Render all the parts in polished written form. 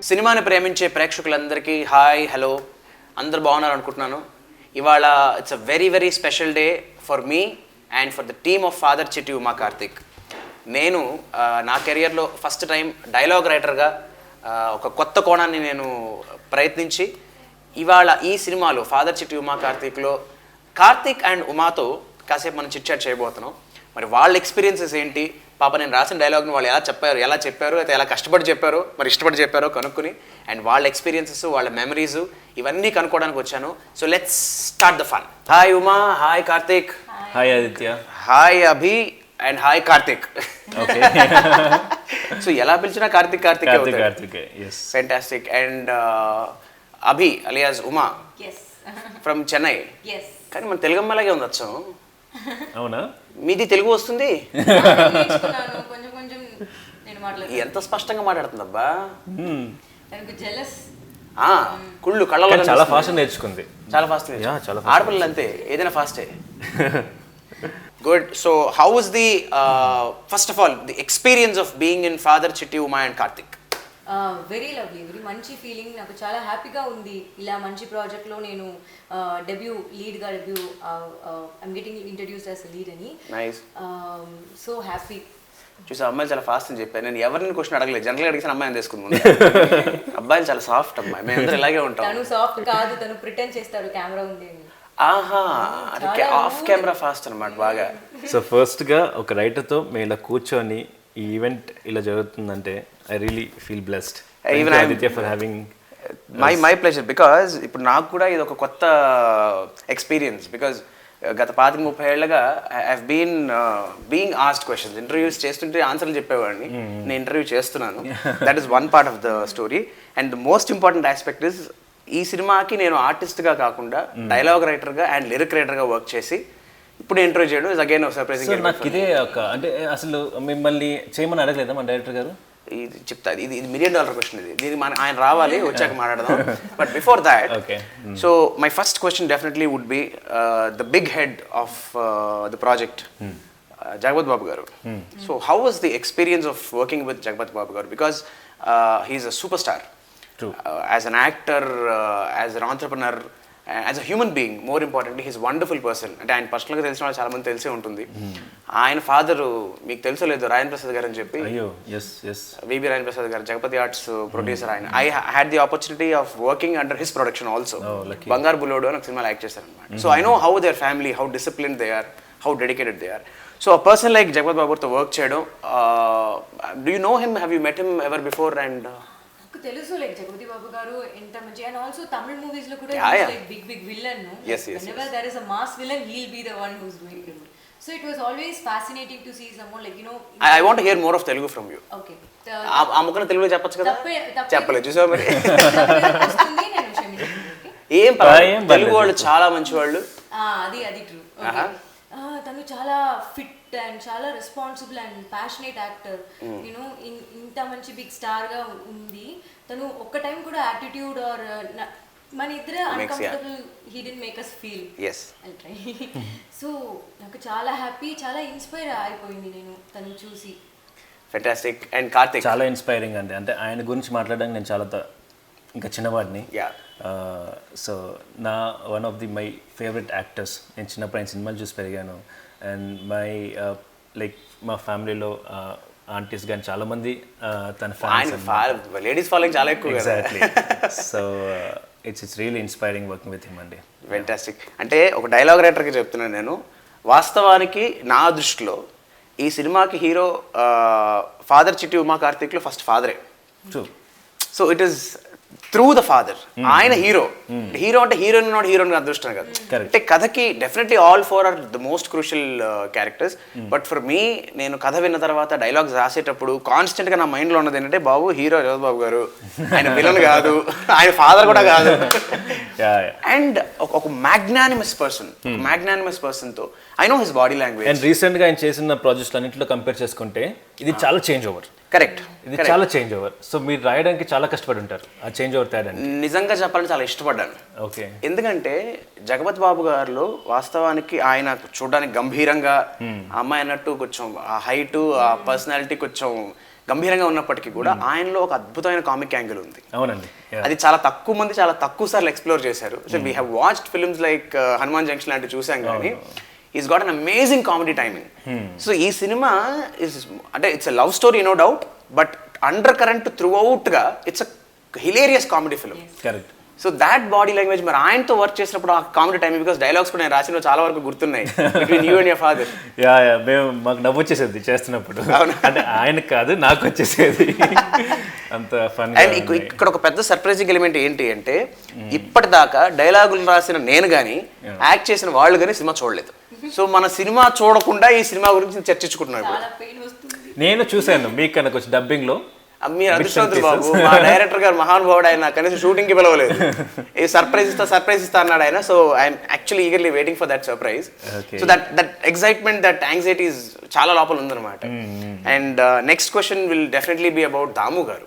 సినిమాని ప్రేమించే ప్రేక్షకులందరికీ హాయ్ హలో, అందరు బాగున్నారు అనుకుంటున్నాను. ఇవాళ it's a very very special day for me and for the team of father Chitti Uma Karthik. నేను నా కెరియర్లో ఫస్ట్ టైం డైలాగ్ రైటర్గా ఒక కొత్త కోణాన్ని నేను ప్రయత్నించి ఇవాళ ఈ సినిమాలో ఫాదర్ చిట్టి ఉమా కార్తిక్లో కార్తిక్ అండ్ ఉమాతో కాసేపు మనం చిట్ చాట్ చేయబోతున్నాం. మరి వాళ్ళ ఎక్స్పీరియన్సెస్ ఏంటి, పాప నేను రాసిన డైలాగ్ని వాళ్ళు ఎలా చెప్పారు అయితే ఎలా కష్టపడి చెప్పారో, మరి ఇష్టపడి చెప్పారో కనుక్కుని, అండ్ వాళ్ళ ఎక్స్పీరియన్సెస్, వాళ్ళ మెమరీస్ ఇవన్నీ కనుక్కోవడానికి వచ్చాను. So let's start the fun. Hi Uma, hi Karthik. Hi Aditya. Hi Abhi and hi Karthik. Okay. So ఎలా పిలిచినా Karthik Karthik. yes. Fantastic. And Abhi alias Uma from Chennai. కానీ మన తెలుగు అమ్మాయిలాగే ఉంది వచ్చాం. అవునా? మీది తెలుగు వస్తుంది? కొంచెం కొంచెం నేను ఎంత స్పష్టంగా మాట్లాడుతుందబ్బా. జెలస్. కుళ్ళు కళ్ళలో చాలా ఫాస్ట్ నేర్చుకుంది. చాలా ఫాస్ట్. ఆడపిల్లలు అంతే, ఏదైనా ఫాస్టే. Good. So how was the first of all the experience of being in father Chitti Uma and Karthik? Very lovely, very మంచి ఫీలింగ్. నాకు చాలా హ్యాపీగా ఉంది ఇలా మంచి ప్రాజెక్ట్లో నేను లీడ్గా debut I'm getting introduced as lead అని. నైస్. So happy. చూసా, అమ్మాయిలు చాలా ఫాస్ట్ అని చెప్పాను. నేను ఎవరిని క్వశ్చన్ అడగలేదు, జనరల్గా అడిగిన అమ్మాయిని తీసుకుంది. అబ్బాయిలు చాలా సాఫ్ట్ అమ్మాయి, మేము అందరూ ఇలాగే ఉంటాం. తను సాఫ్ట్ కాదు, తను ప్రిటెండ్ చేస్తాడు కెమెరా ఉంది అని. ఆహా, ఆఫ్ కెమెరా ఫాస్ట్ అనమాట బాగా. సో ఫస్ట్గా ఒక రైటర్తో మేము ఇలా కూర్చొని ఈ ఈవెంట్ ఇలా జరుగుతుందంటే I really feel blessed. Even Aditya for having my pleasure. Because ఇప్పుడు నాకు కూడా ఇది ఒక కొత్త ఎక్స్పీరియన్స్. బికాజ్ గత 25-30 ఏళ్ళగా I being asked questions. Interviews చేస్తుంటే ఆన్సర్లు చెప్పేవాడిని, నేను ఇంటర్వ్యూ చేస్తున్నాను. That is one part of the story. And the most important aspect is ఈ సినిమాకి నేను ఆర్టిస్ట్గా కాకుండా డైలాగ్ రైటర్గా అండ్ లిరిక్ రైటర్గా వర్క్ చేసి ఇప్పుడు ఇంటర్వ్యూ చేయడం ఇస్ అగైన్ సర్ప్రైజింగ్. నాకు ఇదే ఒక అంటే అసలు మిమ్మల్ని చేయమని అడగలేదా మన డైరెక్టర్ గారు? ఇది చెప్తా, ఇది $1 million క్వశ్చన్. ఇది ఆయన రావాలి, వచ్చాక మాట్లాడదాం. But before that, so my first question definitely would be the big head of the project, Jagapathi Babu garu. So how was the experience of working with Jagapathi Babu garu? Because he's a super star. As an actor, as an entrepreneur, as a human being, more importantly he's wonderful person. అంటే ఆయన పర్సనల్గా తెలిసిన వాళ్ళు చాలా మంది తెలిసే ఉంటుంది. ఆయన ఫాదరు మీకు తెలుసో లేదు, రాయన్ ప్రసాద్ గారు అని చెప్పి, VB Rayan Prasad garu, Jagapathi arts producer. ఆయన I had the opportunity of working under his production also. Bangaru Bullodu అని ఒక సినిమాలో యాక్ట్ చేశారు అనమాట. So I know how their family, how discipline they are, how dedicated they are. So a person like Jagapathi బాబుతో work చేయడం, do you know him, have you met him ever before? And తెలుసు like Jagapathi Babu garu ఎంత మంచి, and also తమిళ movies లో కూడా like big villain. whenever there is a mass villain, he'll be the one who's doing it. So it was always fascinating to see someone like, you know, I want to hear more of Telugu from you. Okay. ఆ ముక్కన తెలుగులో చెప్పొచ్చు కదా? చెప్పలేదు, చూసావా మరి? ఏం పర్వాలేదు, తెలుగు వాళ్ళు చాలా మంచి వాళ్ళు. అది ట్రూ. తను చాలా ఫిట్ అండ్ చాలా responsible and passionate actor. You know ఇంత మంచి బిగ్ స్టార్ గా ఉంది తను. ఒక్క టైం కూడా యాటిట్యూడ్ ఆర్ మన ఇద్దరు uncomfortable he didn't make us feel. yes. So నాకు చాలా హ్యాపీ, చాలా ఇన్స్పైర్ అయిపోయింది నేను తను చూసి. ఫెంటాస్టిక్. అండ్ కార్తిక్ చాలా ఇన్స్పైరింగ్ అండి. అంటే ఆయన గురించి మాట్లాడడానికి నేను చాలా ఇంకా చిన్నవాడిని. So one of the my favourite actors. నేను చిన్నప్పుడు ఆయన సినిమాలు చూసి పెరిగాను. అండ్ లైక్ మా ఫ్యామిలీలో ఆంటీస్ కానీ చాలామంది తన ఫ్యాన్స్, లేడీస్ ఫాలోయింగ్ చాలా ఎక్కువ. Exactly. So it's really inspiring working with him అండి. ఫెంటాస్టిక్. అంటే ఒక డైలాగ్ రైటర్కి చెప్తున్నాను నేను, వాస్తవానికి నా దృష్టిలో ఈ సినిమాకి హీరో ఫాదర్ చిట్టి ఉమా కార్తిక్లో ఫస్ట్ ఫాదరే. So it is through the father. ఆయన హీరో అంటే హీరోయిన్ నాట్ హీరోయిన్ అదృష్టం కాదు. అంటే కథకి definitely all four are the most crucial characters. But for me, నేను కథ విన్న తర్వాత డైలాగ్స్ రాసేటప్పుడు కాన్స్టెంట్ గా నా మైండ్ లో ఉన్నది ఏంటంటే, బాబు హీరో జగపతి బాబు గారు, ఆయన విలన్ కాదు, ఆయన ఫాదర్ కూడా కాదు. అండ్ ఒక మ్యాగ్నానిమస్ పర్సన్ తో I know his body language. And recent గా ఆయన చేసిన ప్రాజెక్ట్స్ అన్నింటిలో కంపేర్ చేసుకుంటే ఇది చాలా చేంజ్ ఓవర్. కరెక్ట్. ఇది చాలా చేంజ్ ఓవర్. సో మీరు రాయడానికి చాలా కష్టపడి ఉంటారు ఆ చేంజ్ ఓవర్ తేడానికి. నిజంగా చెప్పాలంటే చాలా ఇష్టపడ్డాను. ఓకే. ఎందుకంటే జగపతి బాబు గారిలో వాస్తవానికి ఆయన చూడడానికి గంభీరంగా, అమ్మాయి అన్నట్టు కొంచెం ఆ హైట్, ఆ పర్సనాలిటీ కొంచెం గంభీరంగా ఉన్నప్పటికీ కూడా ఆయనలో ఒక అద్భుతమైన కామిక్ యాంగిల్ ఉంది. అవునండి. అది చాలా తక్కువ మంది చాలా తక్కువ సార్లు ఎక్స్ప్లోర్ చేశారు. So we have watched films like Hanuman Junction లాంటివి చూసాం, కానీ is got an amazing comedy timing. సో ఈ సినిమా ఇస్ అంటే it's a love story no doubt, but undercurrent త్రూ అవుట్గా it's a hilarious comedy film. Correct. So that body language మరి ఆయనతో వర్క్ చేసినప్పుడు ఆ కామెడీ టైం, బికాస్ డైలాగ్స్ కూడా నేను రాసిన చాలా వరకు గుర్తున్నాయి between you and your father. Yeah మేము మాకు నవ్వు వచ్చేసేది చేస్తున్నప్పుడు. అంటే ఆయనకు కాదు, నాకు వచ్చేసేది అంత ఫన్. అండ్ ఇక్కడ ఒక పెద్ద సర్ప్రైజింగ్ ఎలిమెంట్ ఏంటి అంటే ఇప్పటిదాకా డైలాగులు రాసిన నేను కానీ యాక్ట్ చేసిన వాళ్ళు కానీ సినిమా చూడలేదు. సో మన సినిమా చూడకుండా ఈ సినిమా గురించి చర్చించుకుంటున్నాం ఇప్పుడు. నేను చూశాను మీకు కనుక వచ్చి డబ్బింగ్లో. మీరు అదృష్టవంతులు బాబు, మా డైరెక్టర్ గారు మహానుభావుడు, ఆయన కనీసం షూటింగ్ కి పిలవలేదు. ఈ సర్ప్రైజ్ ఇస్తా అన్నాడు ఆయన. So I'm actually eagerly waiting for that surprise. So that excitement, that anxiety చాలా లోపల ఉందన్నమాట. And next question will definitely be about Damu garu.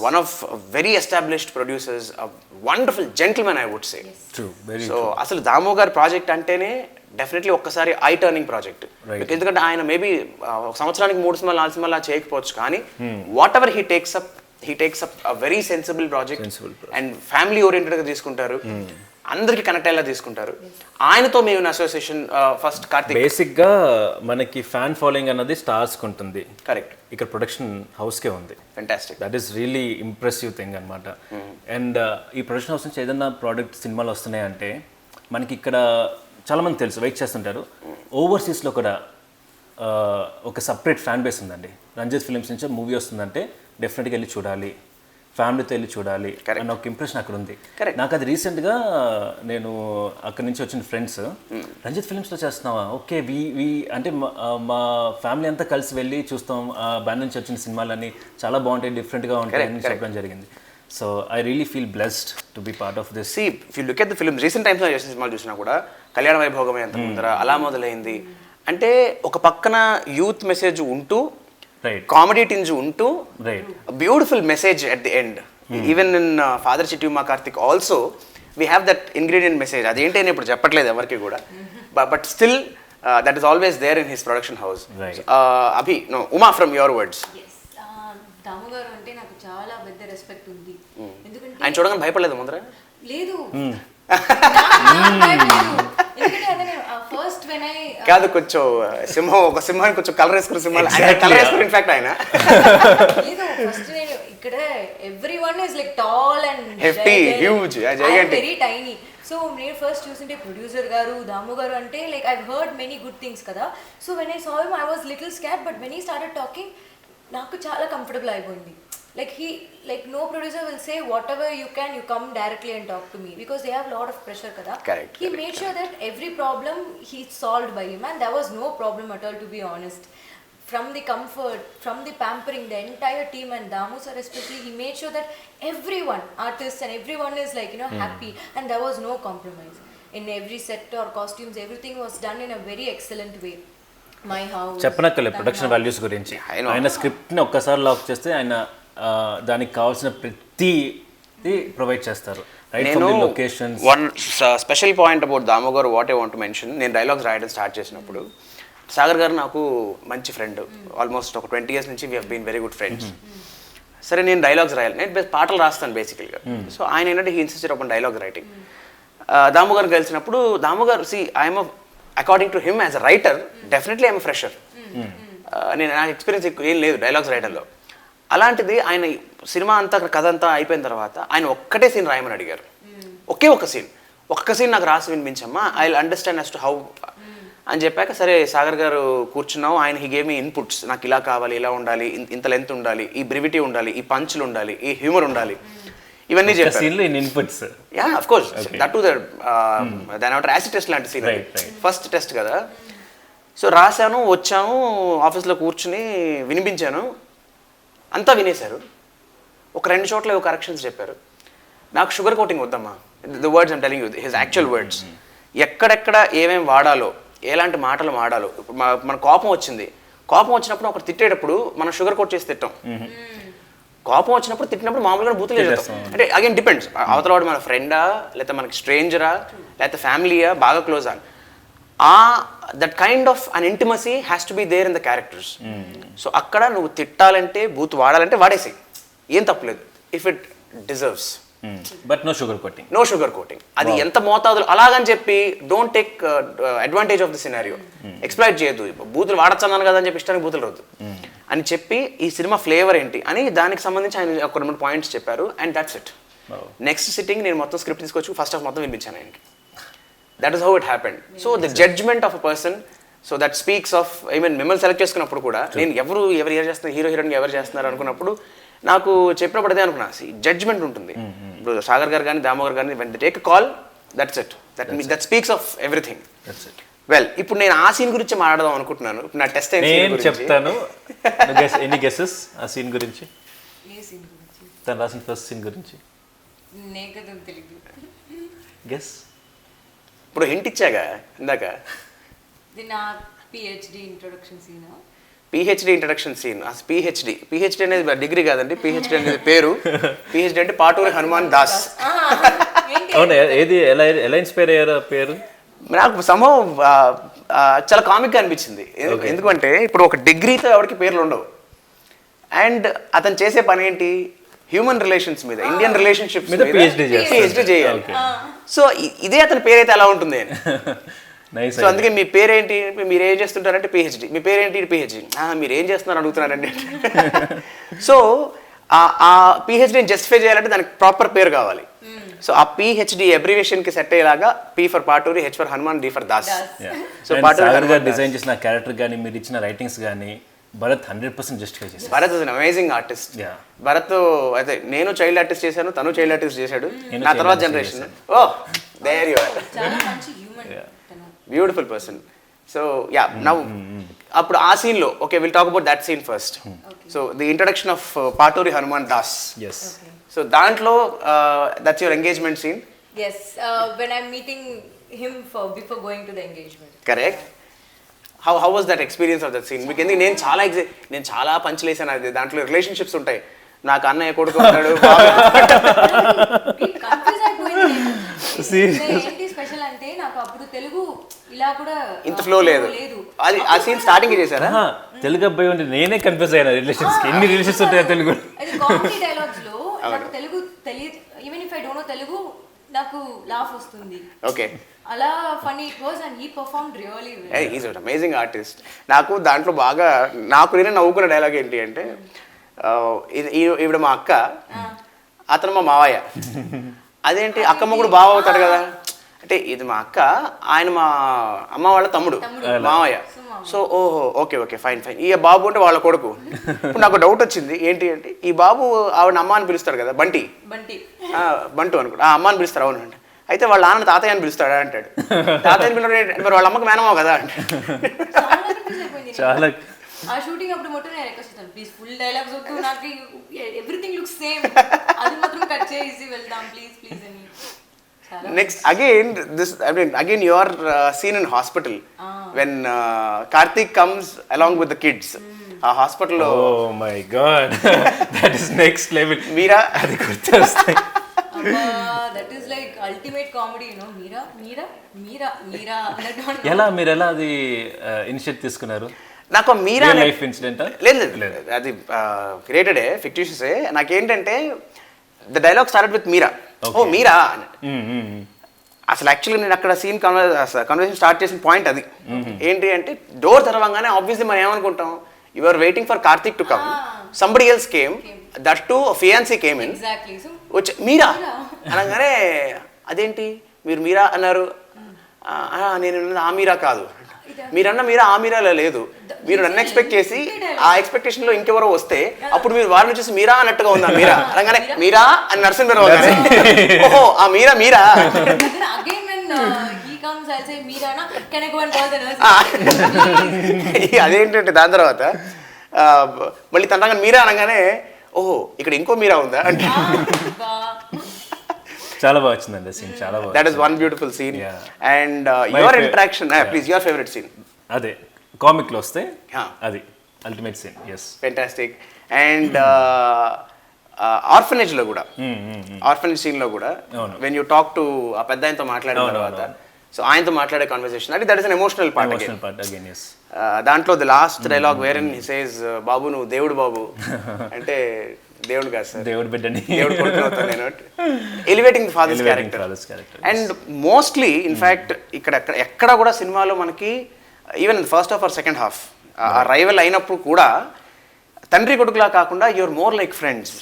One of very established producers, a wonderful gentleman, I would say. True, very so అసలు దాము గారి project అంటేనే definitely ఒక్కసారి I turning project. ఎందుకంటే ఆయన maybe సంవత్సరానికి 3 సినిమాలు 4 సినిమాలు చేయకపోవచ్చు, కానీ what ever he takes up a very sensible project and family oriented గా తీసుకుంటారు, అందరికి కనెక్ట్ అయ్యేలా తీసుకుంటారు. ఆయనతో మేము అసోసియేషన్ ఫస్ట్ కార్తిక్. బేసిక్ గా మనకి ఫ్యాన్ ఫాలోయింగ్ అన్నది స్టార్స్ ఉంటుంది. కరెక్ట్. ఇక్కడ ప్రొడక్షన్ హౌస్ కే ఉంది. Fantastic. That is really impressive thing అనమాట. అండ్ ఈ ప్రొడక్షన్ హౌస్ నుంచి ఏదైనా ప్రోడక్ట్ సినిమాలు వస్తున్నాయంటే మనకి ఇక్కడ చాలామంది తెలుసు, వెయిట్ చేస్తుంటారు. ఓవర్సీస్లో కూడా ఒక సపరేట్ ఫ్యాన్ బేస్ ఉందండి. రంజిత్ ఫిలిమ్స్ నుంచి మూవీ వస్తుందంటే డెఫినెట్గా వెళ్ళి చూడాలి, ఫ్యామిలీతో వెళ్ళి చూడాలి అన్న ఒక ఇంప్రెషన్ అక్కడ ఉంది. నాకు అది రీసెంట్గా నేను అక్కడ నుంచి వచ్చిన ఫ్రెండ్స్, రంజిత్ ఫిలిమ్స్లో చేస్తున్నావా, ఓకే వి అంటే మా ఫ్యామిలీ అంతా కలిసి వెళ్ళి చూస్తాం, ఆ బ్యాన్ నుంచి వచ్చిన సినిమాలన్నీ చాలా బాగుంటాయి, డిఫరెంట్గా ఉంటాయి అని చెప్పడం జరిగింది. So I really feel blessed to be part of this. If you look at the films recent టైమ్స్లో చేసిన సినిమాలు చూసినా కూడా కళ్యాణ వైభోగమే అంత ముందర అలా మొదలైంది. అంటే ఒక పక్కన యూత్ మెసేజ్ ఉంటూ, కామెడీ టింజ్ ఉంటూ, beautiful message at the end. Even in father Chitti Uma Karthik also we have that ingredient message. అదేంటి అని ఇప్పుడు చెప్పట్లేదు ఎవరికి కూడా, but still that is always there in his production house. Abhi, no, Uma, from your words. Damu garu అంటే నాకు చాలా పెద్ద రెస్పెక్ట్ ఉంది. ఎందుకంటే ఆయన చూడగానే భయపడలేదు ముందర? లేదు, ఫస్ట్ వెన్ ఐ కాదు, కొంచెం సింహం, ఒక సింహాన్ని కొంచెం కలర్ వేసుకున్న సింహాలు కలర్ వేసుకుని ఇన్ఫాక్ట్ ఆయన లేదు. ఫస్ట్ నేను ఇక్కడ everyone is like tall and hefty, huge, very tiny. So నేను ఫస్ట్ చూసింటే ప్రొడ్యూసర్ గారు దాము గారు అంటే like I heard many good things కదా. So when I saw him I was little scared, but when he started talking నాకు చాలా comfortable అయిపోయింది. Like no producer will say whatever you can, you come directly and talk to me, because they have a lot of pressure kada. Correct. He made sure that every problem he solved by him, and there was no problem at all, to be honest. From the comfort, from the pampering, the entire team and Damu sir especially, he made sure that everyone, artists and everyone is like, happy, and there was no compromise. In every set or costumes, everything was done in a very excellent way. My house. చెప్పనక్కర్లే production values గురించి. ఆయన స్క్రిప్ట్ని ఒక్కసారి lock చేస్తే ఆయన దానికి కావాల్సిన ప్రతి provide చేస్తారు. నేను one special point about Damu గారు what I want to mention, నేను డైలాగ్స్ రాయడం స్టార్ట్ చేసినప్పుడు సాగర్ గారు నాకు మంచి ఫ్రెండ్, ఆల్మోస్ట్ ఒక 20 years నుంచి we have been very good friends. సరే నేను డైలాగ్స్ రాయాలి, నేను పాటలు రాస్తాను బేసికల్గా. సో ఆయన ఏంటంటే he insisted upon dialogue writing. Damu garu కలిసినప్పుడు Damu garu I'm according to him as a writer definitely I'm fresher. నేను నా ఎక్స్పీరియన్స్ ఏం లేదు డైలాగ్స్ రైటర్లో. అలాంటిది ఆయన సినిమా అంతా కథ అంతా అయిపోయిన తర్వాత ఆయన ఒక్కటే సీన్ రాయమని అడిగారు. ఒకే ఒక్క సీన్ నాకు రాసి వినిపించమ్మా, I will understand as to how అని చెప్పాక సరే సాగర్ గారు కూర్చున్నాం. ఆయన హీ గేవ్ మీ ఇన్పుట్స్, నాకు ఇలా కావాలి, ఇలా ఉండాలి, ఇంత లెంత్ ఉండాలి, ఈ బ్రివిటీ ఉండాలి, ఈ పంచులు ఉండాలి, ఈ హ్యూమర్ ఉండాలి, ఇవన్నీ చెప్పారు. Yeah of course, that to దాని ఏమంటారు యాసిడ్ టెస్ట్ లాంటి సీన్, ఫస్ట్ టెస్ట్ కదా. సో రాశాను, వచ్చాను, ఆఫీస్లో కూర్చుని వినిపించాను, అంతా వినేశారు. ఒక 2 చోట్ల కరెక్షన్స్ చెప్పారు. నాకు షుగర్ కోటింగ్ వద్దమ్మా, the words I'm telling you, his actual words. ఎక్కడెక్కడ ఏమేమి వాడాలో, ఎలాంటి మాటలు వాడాలో. ఇప్పుడు మన కోపం వచ్చింది, కోపం వచ్చినప్పుడు ఒకరు తిట్టేటప్పుడు మనం షుగర్ కోట్ చేసి తిట్టాం. కోపం వచ్చినప్పుడు తిట్టినప్పుడు మామూలుగా బూతులు వేస్తాం. అంటే అగైన్ డిపెండ్స్, అవతల వాడు మన ఫ్రెండా లేకపోతే మనకి స్ట్రేంజరా లేకపోతే ఫ్యామిలీయా బాగా క్లోజా. That kind of an intimacy has to be there in the characters. So అక్కడ నువ్వు తిట్టాలంటే బూత్ వాడాలంటే వాడేసాయి, ఏం తప్పలేదు, if it deserves. But no sugar coating. No sugar coating. అది ఎంత మోతాదులో అలాగని చెప్పి don't take advantage of the scenario. Exploit చేయొద్దు. బూతులు వాడచ్చన్నాను కదా అని చెప్పి ఇష్టానికి బూతులు రావద్దు అని చెప్పి ఈ సినిమా ఫ్లేవర్ ఏంటి అని దానికి సంబంధించి ఆయన ఒక 2 పాయింట్స్ చెప్పారు. And that's it. Next sitting నేను మొత్తం స్క్రిప్ట్ తీసుకొచ్చి ఫస్ట్ హాఫ్ మొత్తం వినిపించాను ఆయనకి. That is how it happened. So the judgement of a person, so that speaks of, I mean మిమ్మల్ని సెలెక్ట్ చేసుకున్నప్పుడు కూడా నేను ఎవరు చేస్తున్నారు, హీరో హీరోయిన్ ఎవరు చేస్తున్నారు అనుకున్నప్పుడు నాకు చెప్పినప్పుడు అదే అనుకున్నా, జడ్జ్మెంట్ ఉంటుంది. ఇప్పుడు సాగర్ గారు కానీ దామో గారు కానీ when they take call, that's it. That speaks of everything. Well, ఇప్పుడు నేను ఆ సీన్ గురించి మాట్లాడదాం అనుకుంటున్నాను. నా టెస్ట్ నేను చెప్తాను. ఎనీ గెసెస్ ఆ సీన్ గురించి? ఏ సీన్ గురించి? తను రాసిన ఫస్ట్ సీన్ గురించి నేకదో తెలియదు. గెస్. ఇప్పుడు హింట్ ఇచ్చాగా ఇందాక. ఇది నా PhD introduction scene. PhD introduction scene. PhD అనేది డిగ్రీ కాదండి, పిహెచ్డి అనేది పేరు. పిహెచ్డి అంటే పాటూరి హనుమాన్ దాస్. అవునా? ఏది ఎలా ఇన్స్పైర్ అయ్యారు పేరు? నాకు సంభవం చాలా కామిక్గా అనిపించింది. ఎందుకంటే ఇప్పుడు ఒక డిగ్రీతో ఎవరికి పేర్లు ఉండవు. అండ్ అతను చేసే పని ఏంటి, హ్యూమన్ రిలేషన్స్ మీద, ఇండియన్ రిలేషన్షిప్స్ మీద పిహెచ్డి చేయాలి. సో ఇదే అతని పేరైతే ఎలా ఉంటుంది అని. సో అందుకే మీ పేరేంటి, మీరు ఏం చేస్తుంటారంటే పిహెచ్డి. మీ పేరేంటి? పిహెచ్డి. మీరు ఏం చేస్తున్నారు అడుగుతున్నారండి. సో ఆ పిహెచ్డిని జస్టిఫై చేయాలంటే దానికి ప్రాపర్ పేరు కావాలి. సో ఆ పిహెచ్డి అబ్రివేషన్ కి సెట్ అయ్యేలాగా P for Paturi, H for Hanuman, D for Das. So Paturi garu design చేసిన క్యారెక్టర్ కానీ మీరు ఇచ్చిన రైటింగ్స్ కానీ భరత్ 100% జస్టిఫై చేశారు. Bharat is an amazing artist. Bharat అయితే నేను చైల్డ్ ఆర్టిస్ట్ చేశాను, తను చైల్డ్ ఆర్టిస్ట్ చేశాడు. నా తర్వాత generation. Oh there you are. చాలా మంచి human, beautiful person. So yeah, now అప్పుడు ఆ సీన్ లో okay, will talk about that scene first. So the introduction of Paturi Hanuman Das. yes. So దాంట్లో that's your engagement scene. yes, when I'm meeting him before going to the engagement. Correct. How was that experience of that scene? మీకు ఎందుకు నేను చాలా పంచులేసాను. అది దాంట్లో relationships ఉంటాయి. నాకు అన్నయ్య కొడుకు ఉంటాడు. ఏంటి స్పెషల్ అంటే నాకు అప్పుడు తెలుగు ఇలా కూడా ఇంత ఫ్లో లేదు. అది ఆ సీన్ స్టార్టింగ్ చేశారా? తెలుగు అబ్బాయి ఉంటే నేనే కన్ఫ్యూజ్ అయ్యాను. రిలేషన్స్ కి ఎన్ని రిలేషన్స్ ఉంటాయో తెలుగు. అది కామెడీ డైలాగ్స్ లో నాకు తెలుగు తెలియదు. Even if I don't know Telugu నాకు లాఫ్ వస్తుంది. ఓకే, అలా funny it was and he performed really well. He is an amazing artist. నాకు దాంట్లో బాగా నేనే నవ్వుకున్న డైలాగ్ ఏంటి అంటే, ఈవిడ మా అక్క, అతను మా మావయ్య. అదేంటి అక్క మొగుడు బావ అవుతాడు కదా అంటే, ఇది మా అక్క, ఆయన మా అమ్మ వాళ్ళ తమ్ముడు మావయ్య. సో ఓహో ఓకే ఫైన్. ఈ బాబు అంటే వాళ్ళ కొడుకు. ఇప్పుడు నాకు డౌట్ వచ్చింది ఏంటి అంటే, ఈ బాబు ఆవిడ అమ్మ అని పిలుస్తాడు కదా, బంటు అనుకో, ఆ అమ్మ అని పిలుస్తారు. అవును అంటే, అయితే వాళ్ళ నాన్న తాతయ్య అని పిలుస్తాడా అంటాడు. తాతయ్య పిలుస్తాడు, మరి వాళ్ళ అమ్మకి మేనమావ కదా అంటే. చాలా ఆ షూటింగ్ అప్పుడు మొత్తం నేను రిక్వెస్ట్ చేస్తాను, ప్లీజ్ ఫుల్ డైలాగ్స్ వద్దు, నాకు ఎవ్రీథింగ్ లుక్స్ సేమ్, అది మాత్రం కట్ చేసి వెళ్దాం ప్లీజ్ అని. Next, again your scene in hospital when Karthik comes along with the kids. Hospital. Oh my God, that is next level. Meera, అది గుర్తొస్తాయి. That is like ultimate comedy, you know. Meera. మీరు ఎలా అది initiate తీసుకున్నారు? నాకు మీరా life incident లేదు, అది created fictitious. నాకేంటంటే the dialogue started with Meera. ఓ మీరా అసలు యాక్చువల్గా నేను అక్కడ సీన్ కన్వర్సేషన్ స్టార్ట్ చేసిన పాయింట్ అది. ఏంటి అంటే, డోర్ తెరవంగానే ఆబ్వియస్లీ మనం ఏమనుకుంటాం, you are waiting for Karthik to come, somebody else came, that too fiancee came in. వచ్చి మీరా అనగానే, అదేంటి మీరు మీరా అన్నారు, నేను ఆ మీరా కాదు, మీరన్న మీరా ఆ మీరాలో లేదు, మీరు నన్ను ఎక్స్పెక్ట్ చేసి ఆ ఎక్స్పెక్టేషన్ లో ఇంకెవరో వస్తే అప్పుడు మీరు వారిని చూసి మీరా అన్నట్టుగా ఉందా, మీరా అనగానే మీరా అని నరసింహరావు గారు, ఓహో ఆ మీరా అదేంటంటే దాని తర్వాత మళ్ళీ తనగా మీరా అనగానే, ఓహో ఇక్కడ ఇంకో మీరా ఉందా అంటే. చాలా బాగా వచ్చిందండి సీన్, చాలా బాగా. That is one beautiful scene. And your interaction, please your favourite scene. అదే కామిక్ లో వస్తే అది ultimate scene, yes. Fantastic. And orphanage లో కూడా, ఆర్ఫనేజ్ సీన్ లో కూడా వెన్ యూ టాక్ టు ఆ పెద్ద ఆయనతో మాట్లాడిన తర్వాత, సో ఆయనతో మాట్లాడే కాన్వర్సేషన్ అంటే that is an emotional part again. దాంట్లో the last dialogue where in he says, బాబు నువ్వు దేవుడు బాబు అంటే దేవుడు కాదు సార్, దేవుడు బిడ్డని, దేవుడు కొడుకునవుతాను నేను, elevating the father's character. And mostly in fact ఇక్కడ ఎక్కడ కూడా సినిమాలో మనకి even first half or second half ఆ రైవల్ అయినప్పుడు కూడా తండ్రి కొడుకులా కాకుండా you're more like friends.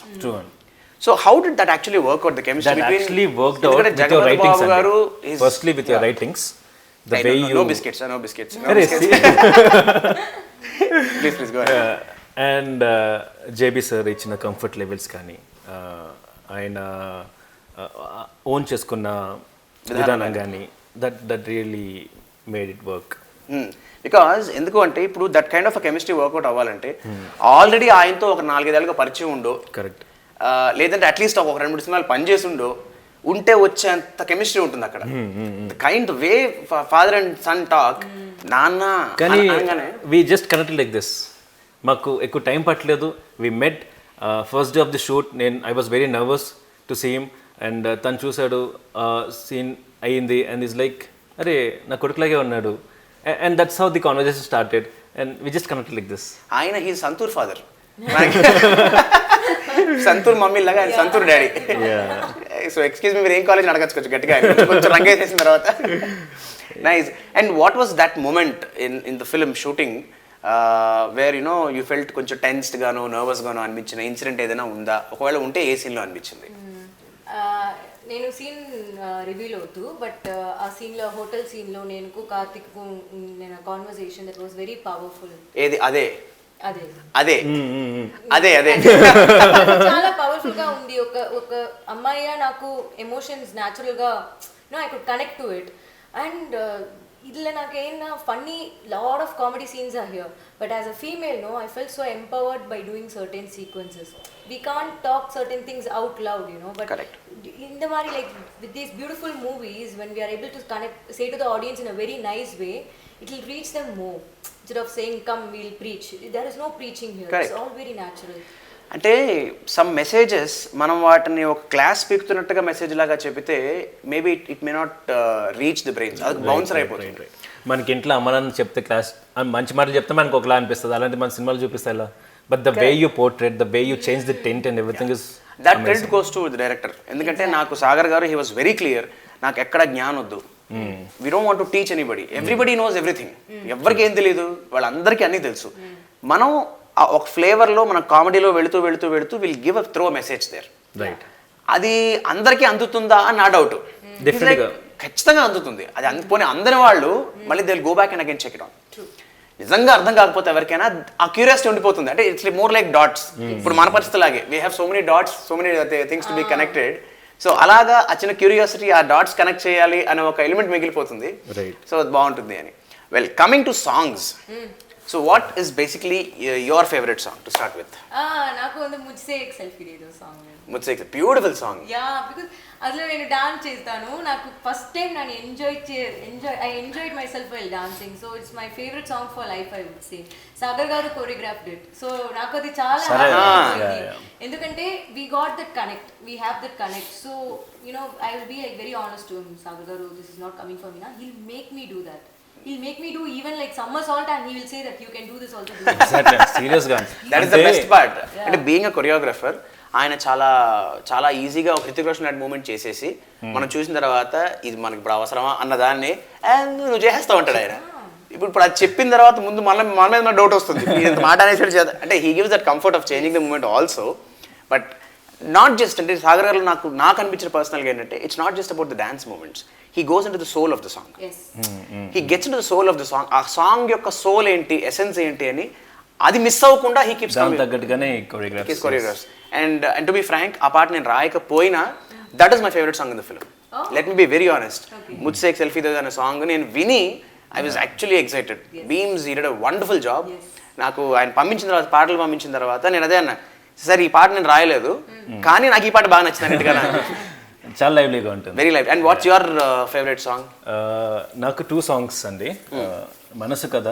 So how did that actually work out, the chemistry that between? Actually worked out with your writings. Firstly with your writings, the way you... No biscuits, no biscuits. No biscuits. Please go ahead. And JB sir ఇచ్చిన comfort levels కానీ ఆయన own చేసుకున్న విధానం కానీ that really made it work. Because ఎందుకు అంటే ఇప్పుడు that kind of chemistry work out అవ్వాలంటే ఆల్రెడీ ఆయనతో ఒక 4-5 ఏళ్ళుగా పరిచయం ఉండో, కరెక్ట్, లేదంటే అట్లీస్ట్ ఒక 2-3 సినిమాలు పనిచేసిండో ఉంటే వచ్చేంత కెమిస్ట్రీ ఉంటుంది అక్కడ. Kind way father and son talk, నాన్న కానీ we just connected like this. మాకు ఎక్కువ టైం పట్టలేదు. We met first day of the shoot. I was very nervous to see him and తను చూశాడు, సీన్ అయ్యింది అండ్ ఈజ్ లైక్ అరే నా కొడుకులాగే ఉన్నాడు. And that's how the conversation started and we just connected like this. ఆయన he Santoor father, Santoor mummy లాగా ఆయన Santoor daddy. So excuse me, మీరు ఏం కాలేజ్ అడగచ్చు గట్టిగా కొంచెం రంగేసేసిన తర్వాత. Nice. And what was that moment in the film shooting where you know you felt కొంచెం టెన్స్డ్ గానో నర్వస్ గానో అనిపించిన ఇన్సిడెంట్ ఏదైనా ఉందా? ఒకవేళ ఉంటే ఏ సీన్లో అనిపించింది? నేను సీన్ రివీల్ అవుతూ, బట్ ఆ సీన్లో, హోటల్ సీన్లో నేను కార్తిక్ నేను conversation that was very powerful. ఏది? అదే అదే అదే అదే అదే చాలా పవర్ఫుల్ గా ఉంది. ఒక అమ్మాయిగా నాకు ఎమోషన్స్ న్యాచురల్ గా I could connect to it. And ఇట్లా నాకు ఏమన్నా funny lot of comedy scenes are here, but as a female I felt so empowered by doing certain sequences. We can't talk certain things out loud, but correct. In the mari, like with these beautiful movies, when we are able to connect, say to the audience in a very nice way, it will reach them more. Instead of saying come we'll preach, there is no preaching here. Correct. It's all very natural. అంటే some messages మనం వాటిని ఒక class పీకుతున్నట్టుగా message లాగా చెబితే maybe it may not reach the brains, అది bouncer అయిపోతుంది. మనకి ఇంట్లో అమ్మ నాన్న చెప్తే క్లాస్ మంచి మాటలు చెప్తే మనకు ఒకలా అనిపిస్తుంది, అలాంటి మన సినిమాలు చూపిస్తాయి ఇలా. But the way you portrait, the way you change the tint and everything is that credit goes to the director. ఎందుకంటే నాకు సాగర్ గారు he was very clear, నాకు ఎక్కడ జ్ఞానం వద్దు, we don't want to teach anybody, everybody knows everything. ఎవరికి ఏం తెలియదు, వాళ్ళందరికీ అన్నీ తెలుసు. మనం ఒక ఫ్లేవర్లో మన కామెడీలో వెళుతూ వెళుతూ వెళుతూ will give a throw message there. Right. అది అందరికీ అందుతుందా అని నా డౌట్. ఖచ్చితంగా అందుతుంది. అది పోనీ అందరి వాళ్ళు మళ్ళీ they will go back and again check it on. నిజంగా అర్థం కాకపోతే ఎవరికైనా ఆ క్యూరియాసిటీ ఉండిపోతుంది. అంటే ఇట్స్ మోర్ లైక్ డాట్స్. ఇప్పుడు మన పరిస్థితిలాగే we have so many dots, so many things to be connected. So అలాగా ఆ చిన్న క్యూరియాసిటీ, ఆ డాట్స్ కనెక్ట్ చేయాలి అనే ఒక ఎలిమెంట్ మిగిలిపోతుంది. సో అది బాగుంటుంది అని. Well, coming to songs, so what is basically your favourite song to start with? నాకు ಒಂದು Mujhse Ek Selfie De Do song. Mujhse Ek beautiful song. Yeah, because అందులో నేను డాన్స్ చేస్తాను. నాకు ఫస్ట్ టైం నేను I enjoyed myself while dancing. So it's my favourite song for life I would say. Sagar garu choreographed it. So నాకు అది చాలా ఎందుకంటే we got that connect, we have that connect. So I will be like very honest to him, Sagar garu this is not coming for me నా, he'll make me do that. He'll make me do even like somersault and he will say that you can do this also. Exactly. Serious గా. That is the best part. అంటే being a choreographer ఆయన చాలా చాలా ఈజీగా ఒక హృతిక్ రోషన్ లాంటి moment చేసేసి మనం చూసిన తర్వాత ఇది మనకి ఇప్పుడు అవసరమా అన్న దాన్ని నువ్వు చేసేస్తా ఉంటాడు ఆయన. ఇప్పుడు అది చెప్పిన తర్వాత ముందు మన మీద డౌట్ వస్తుంది, ఇంత మాట అనేసి చేద్దాం అంటే he gives that comfort of changing the moment also. But not just అంటే సాగర్ గారు నాకు అనిపించిన పర్సనల్గా ఏంటంటే it's not just about the dance moments, he goes into the soul of the song. Yes. He gets into the soul of the song. ఆ song యొక్క soul ఏంటి, essence ఏంటి అని అది మిస్ అవ్వకుండా he keeps coming. తగ్గట్టుగానే choreographs. And to be frank, ఆ పాట నేను రాయకపోయినా that is my favorite song in the film. Let me be very honest. Mujhse Ek Selfie De అనే సాంగ్ నేను విని I was actually excited. Beams, he did a wonderful job. నాకు ఆయన పంపించిన తర్వాత, పాటలు పంపించిన తర్వాత నేను అదే అన్నా, సరే ఈ పాట నేను రాయలేదు కానీ నాకు ఈ పాట బాగా నచ్చింది అన్నట్టుగా. చాలా లైవ్లీగా ఉంటుంది. Very live. And what's your favourite song? నాకు 2 సాంగ్స్ అండి. మనసు కథ.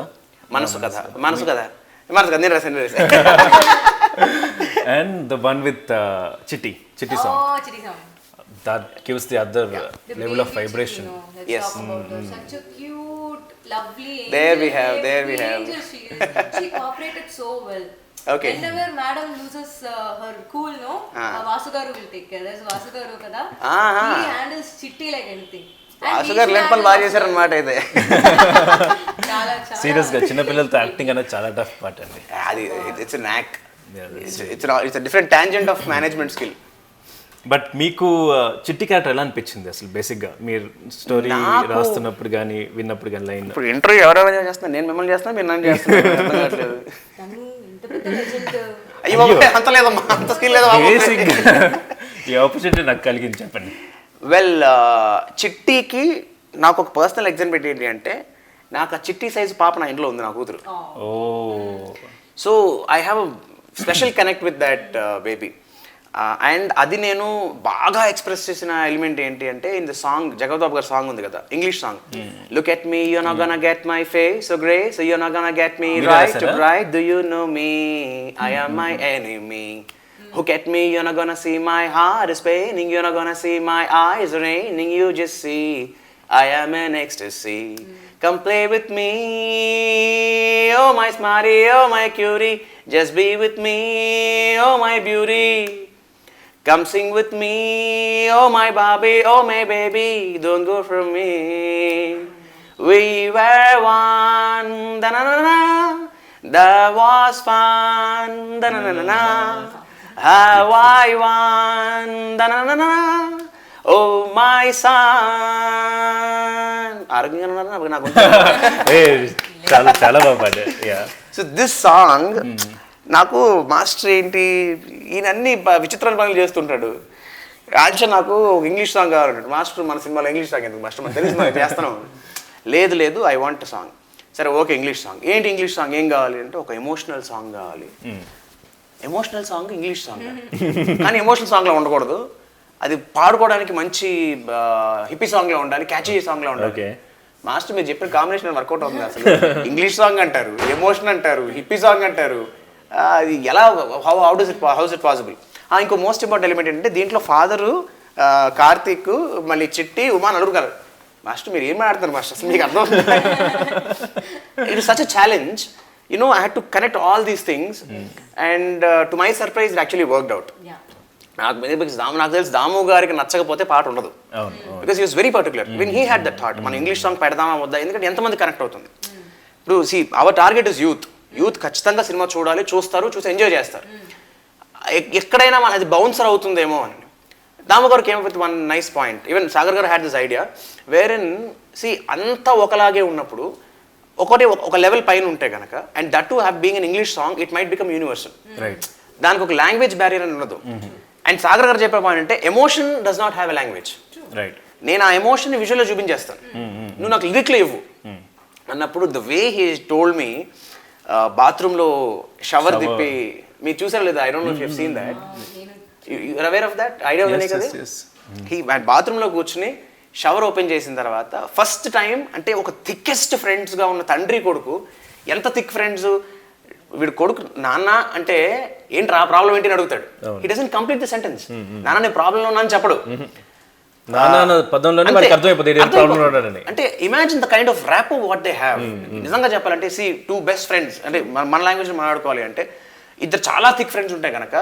నేను రాశాను. అండ్ ద వన్ విత్ చిట్టి song, Oh, Chitty song. that gives the other The level of baby vibration. Chitty, let's Yes. talk about her. Such a cute, lovely angel. There we have. Angel she is. She cooperated so well. Okay. Whenever madam loses her cool, no, Vasugaru will take care. There's Vasugaru kada. Aha. He handles Chitti like anything. And Vasu he గారు should లేని పని handle బాగా Vasugaru. చేశారనమాట అయితే. చాలా సీరియస్గా చిన్నపిల్లలతో acting అనేది చాలా టఫ్ పార్ట్ అండి. అది ఇట్స్ నాక్, it's different tangent of management skill. But మీకు చిట్టి క్యారెక్టర్ ఎలా అనిపించింది అసలు బేసిక్గా మీరు స్టోరీ రాస్తున్నప్పుడు కానీ విన్నప్పుడు కానీ లైన్? ఇప్పుడు ఇంటర్వ్యూ ఎవరెవరు చేస్తున్నారు, నేను మిమ్మల్ని చేస్తున్నా, మీరు నన్ను చేస్తున్నారు. తను ఇంత పెద్ద legend. అయ్యో బాబోయ్, అంత లేదమ్మా, అంత స్కిల్ లేదా బాబు. బేసిక్గా ఈ ఆపర్చునిటీ నాకు కలిగింది, చెప్పండి. వెల్, చిట్టీకి నాకు ఒక పర్సనల్ ఎగ్జాంపుల్ ఏంటి అంటే, నాకు ఆ చిట్టి సైజు పాప నా ఇంట్లో ఉంది, నా కూతురు. Oh so I have a special connect with that baby. And అది నేను బాగా ఎక్స్ప్రెస్ చేసిన ఎలిమెంట్ ఏంటి అంటే, in the song Jagapathi Babu గారి సాంగ్ ఉంది కదా, English song, look at me you not gonna get my face so grey so you not gonna get me right right do you know me I am my enemy. Look at me, you're not gonna see my heart is paining, you're not gonna see my eyes raining, you just see I am an ecstasy. Come play with me, oh my smarty, oh my cutie, just be with me, oh my beauty. Come sing with me, oh my Barbie, oh my baby, don't go from me. We were one, da-na-na-na, that was fun, da-na-na-na. How I won, da-na-na-na, oh my son. ఆరోగ్యంగా నాకు. చాలా చాలా బాగా పాడారు. So this song నాకు master ఏంటి, ఈయన అన్ని విచిత్రమైన పనులు చేస్తుంటాడు. యాక్చువల్ నాకు ఇంగ్లీష్ సాంగ్ కావాలంటాడు మాస్టర్. మన సినిమాలో ఇంగ్లీష్ సాంగ్ ఎందుకు మాస్టర్, మనకు తెలిసి మనం చేస్తున్నాం. లేదు ఐ వాంట్ సాంగ్. సరే ఓకే, ఇంగ్లీష్ సాంగ్. ఏంటి ఇంగ్లీష్ సాంగ్ ఏం కావాలి అంటే, ఒక ఎమోషనల్ సాంగ్ కావాలి. ఎమోషనల్ సాంగ్ ఇంగ్లీష్ సాంగ్, కానీ ఎమోషనల్ సాంగ్లో ఉండకూడదు, అది పాడుకోవడానికి మంచి హిప్పీ సాంగ్లో ఉండాలి, క్యాచీ సాంగ్లో ఉండాలి. మాస్టర్ మీరు చెప్పిన కాంబినేషన్ వర్కౌట్ అవుతుంది. అసలు ఇంగ్లీష్ సాంగ్ అంటారు, ఎమోషన్ అంటారు, హిప్పీ సాంగ్ అంటారు, అది ఎలా హౌ ఇట్ పాసిబుల్. ఇంకో మోస్ట్ ఇంపార్టెంట్ ఎలిమెంట్ ఏంటంటే, దీంట్లో ఫాదరు కార్తీక్, మళ్ళీ చిట్టి, ఉమా నలుగురు గారు. మాస్టర్ మీరు ఏం మాట్లాడతారు మాస్టర్, అసలు మీకు అర్థం. It is such a challenge. You know, I had to connect all these things, and to my surprise, it actually worked out. నాకు తెలుసు దాము గారికి నచ్చకపోతే పాట ఉండదు, because he was very particular when he had that thought. మనం English song పెడదామా వద్దా, ఎందుకంటే ఎంతమంది కనెక్ట్ అవుతుంది. ఇప్పుడు see our target is youth ఖచ్చితంగా సినిమా చూడాలి, చూసి ఎంజాయ్ చేస్తారు. ఎక్కడైనా మన అది బౌన్సర్ అవుతుందేమో అని Damu garu came with one nice point. Even Sagar garu had this idea where in see అంతా ఒకలాగే ఉన్నప్పుడు ఒక లెవెల్ పైన ఉంటే కనుక, and that to have being in English song, it might become universal. దానికి ఒక లాంగ్వేజ్ బ్యారియర్ అని ఉండదు. అండ్ సాగర్ గారు చెప్పే పాయింట్ అంటే, emotion does not have a language. నేను ఆ ఎమోషన్ విజువల్లో చూపించేస్తాను, నువ్వు నాకు లిరిక్లో ఇవ్వు అన్నప్పుడు, the way he told me, బాత్రూంలో షవర్ తిప్పి, మీరు చూసారు లేదా, I don't know if you have seen that, you are aware of that idea ఉంది కదా. హీ బాత్రూంలో కూర్చుని షవర్ ఓపెన్ చేసిన తర్వాత ఫస్ట్ టైం, అంటే ఒక థిక్కెస్ట్ ఫ్రెండ్స్గా ఉన్న తండ్రి కొడుకు, ఎంత థిక్ ఫ్రెండ్స్, వీడు కొడుకు నాన్న అంటే ఏంటి ప్రాబ్లం ఏంటి అని అడుగుతాడు. He doesn't complete the sentence. నాన్న నేను ప్రాబ్లంలో ఉన్నా అని చెప్పడు. అంటే imagine the kind of rap what they have. నిజంగా చెప్పాలంటే, సి టూ బెస్ట్ ఫ్రెండ్స్, అంటే మన లాంగ్వేజ్ మాట్లాడుకోవాలి అంటే, ఇద్దరు చాలా థిక్ ఫ్రెండ్స్ ఉంటాయి కనుక,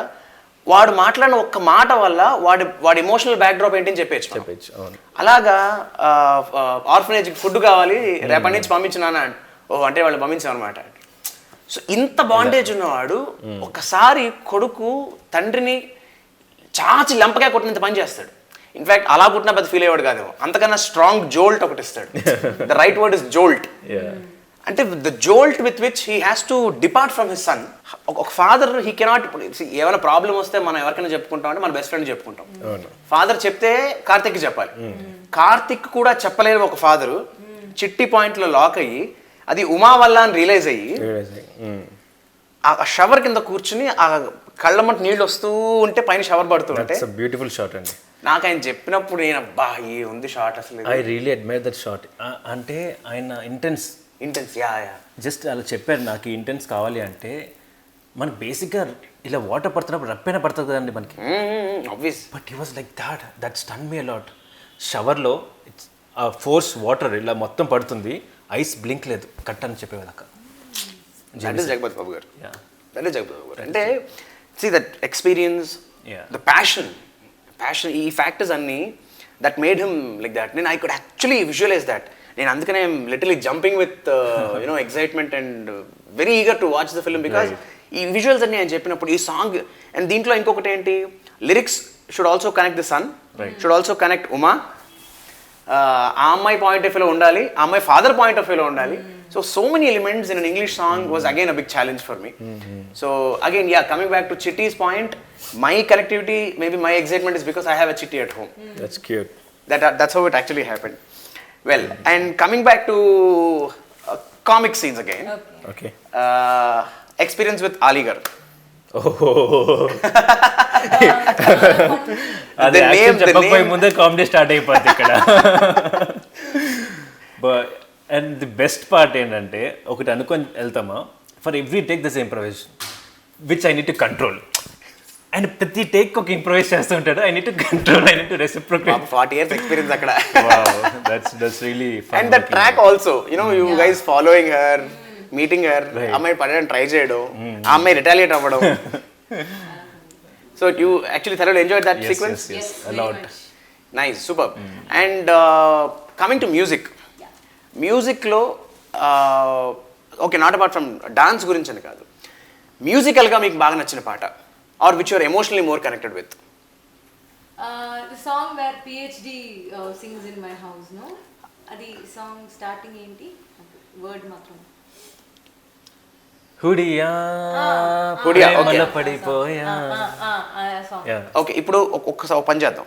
వాడు మాట్లాడిన ఒక్క మాట వల్ల వాడి ఎమోషనల్ బ్యాక్డ్రాప్ ఏంటి అని చెప్పచ్చు. అలాగా ఆర్ఫనేజ్కి ఫుడ్ కావాలి, రేపటి నుంచి పంపించినానా, అంటే వాళ్ళు పంపించాం అనమాట. సో ఇంత బాండేజ్ ఉన్నవాడు ఒకసారి కొడుకు తండ్రిని చాచి లెంపగా కొట్టినంత పని చేస్తాడు. ఇన్ఫాక్ట్ అలా పుట్టిన పెద్ద ఫీల్ అయ్యాడు కాదేమో, అంతకన్నా స్ట్రాంగ్ జోల్ట్ ఒకటి ఇస్తాడు. The right word is jolt. అంటే the jolt with which he has to depart from his son. ఒక ఫాదర్ హీ కెనాట్, ఏమైనా ప్రాబ్లం వస్తే మనం ఎవరికైనా చెప్పుకుంటాం అంటే మన బెస్ట్ ఫ్రెండ్ చెప్పుకుంటాం. ఫాదర్ చెప్తే కార్తిక్కి చెప్పాలి. కార్తిక్ కూడా చెప్పలేని ఒక ఫాదరు చిట్టి పాయింట్లో లాక్ అయ్యి, అది ఉమా వల్ల అని రియలైజ్ అయ్యి, ఆ షవర్ కింద కూర్చుని ఆ కళ్ళమంట నీళ్ళు వస్తూ ఉంటే పైన షవర్ పడుతుంటే, బ్యూటిఫుల్ షాట్ అండి. నాకు ఆయన చెప్పినప్పుడు నేను అబ్బా ఏ ఉంది షాట్ అసలు. I really admire that shot. అంటే ఆయన ఇంటెన్స్ ఇంటెన్స్, యా. జస్ట్ అలా చెప్పారు నాకు ఇంటెన్స్ కావాలి అంటే మనకు బేసిక్గా ఇలా వాటర్ పడుతున్నప్పుడు రప్పైనా పడుతుంది కదండి మనకి. Obvious. But he was like that stun me a lot. షవర్లో ఆ ఫోర్స్ వాటర్ ఇలా మొత్తం పడుతుంది, ఐస్ బ్లింక్ లేదు, కట్ అని చెప్పేవాళ్ళక. That is Jagapathi Babu garu. That is Jagapathi Babu garu. అంటే see that experience, the passion ఈ ఫ్యాక్టర్స్ అన్నీ that made him like that. నేను I could actually visualise that. నేను అందుకనే literally jumping with you know excitement and very eager to watch the film because ఈ visuals అన్ని ఆయన చెప్పినప్పుడు ఈ సాంగ్. అండ్ దీంట్లో ఇంకొకటి ఏంటి, lyrics should also connect the son, should also connect Uma. ఆ అమ్మాయి పాయింట్ ఆఫ్ వ్యూలో ఉండాలి, ఆ అమ్మాయి ఫాదర్ పాయింట్ ఆఫ్ వ్యూలో ఉండాలి. So many elements in an English song was again a big challenge for me. So again, coming back to Chitty's point, my connectivity, maybe my excitement is because I have a Chitty at home. That's cute. That's how it actually happened. Well, and coming back to comic scenes again. Okay. Experience with Aligarh. అదే చెప్పకపోయి ముందే comedy start అయిపోద్ది ఇక్కడ. And the best part ఏంటంటే ఒకటి అనుకొని వెళ్తామా, for every take the same improvisation which I need to control. And ప్రతి take ఒక ఇంప్రొవైజ్ చేస్తూ ఉంటాడు. I need to control, I need to reciprocate. 40 years experience అక్కడ. That's really fun. And the track also, you guys following her, meeting her, అమ్మాయి పడడం try చేయడం, ఆ అమ్మాయి రిటాలియేట్ అవ్వడం. So you actually thoroughly enjoyed that sequence. Nice, super. And coming to మ్యూజిక్లో okay, not apart from dance గురించి అని కాదు, మ్యూజికల్గా మీకు బాగా నచ్చిన పాట or which you are emotionally more connected with? The song where PhD sings in my house, no? అది సాంగ్ స్టార్టింగ్ ఏంటి, వర్డ్ మాత్రం హుడియా హుడియా పడిపోయా. ఓకే, ఇప్పుడు ఒక్కసారి పని చేద్దాం.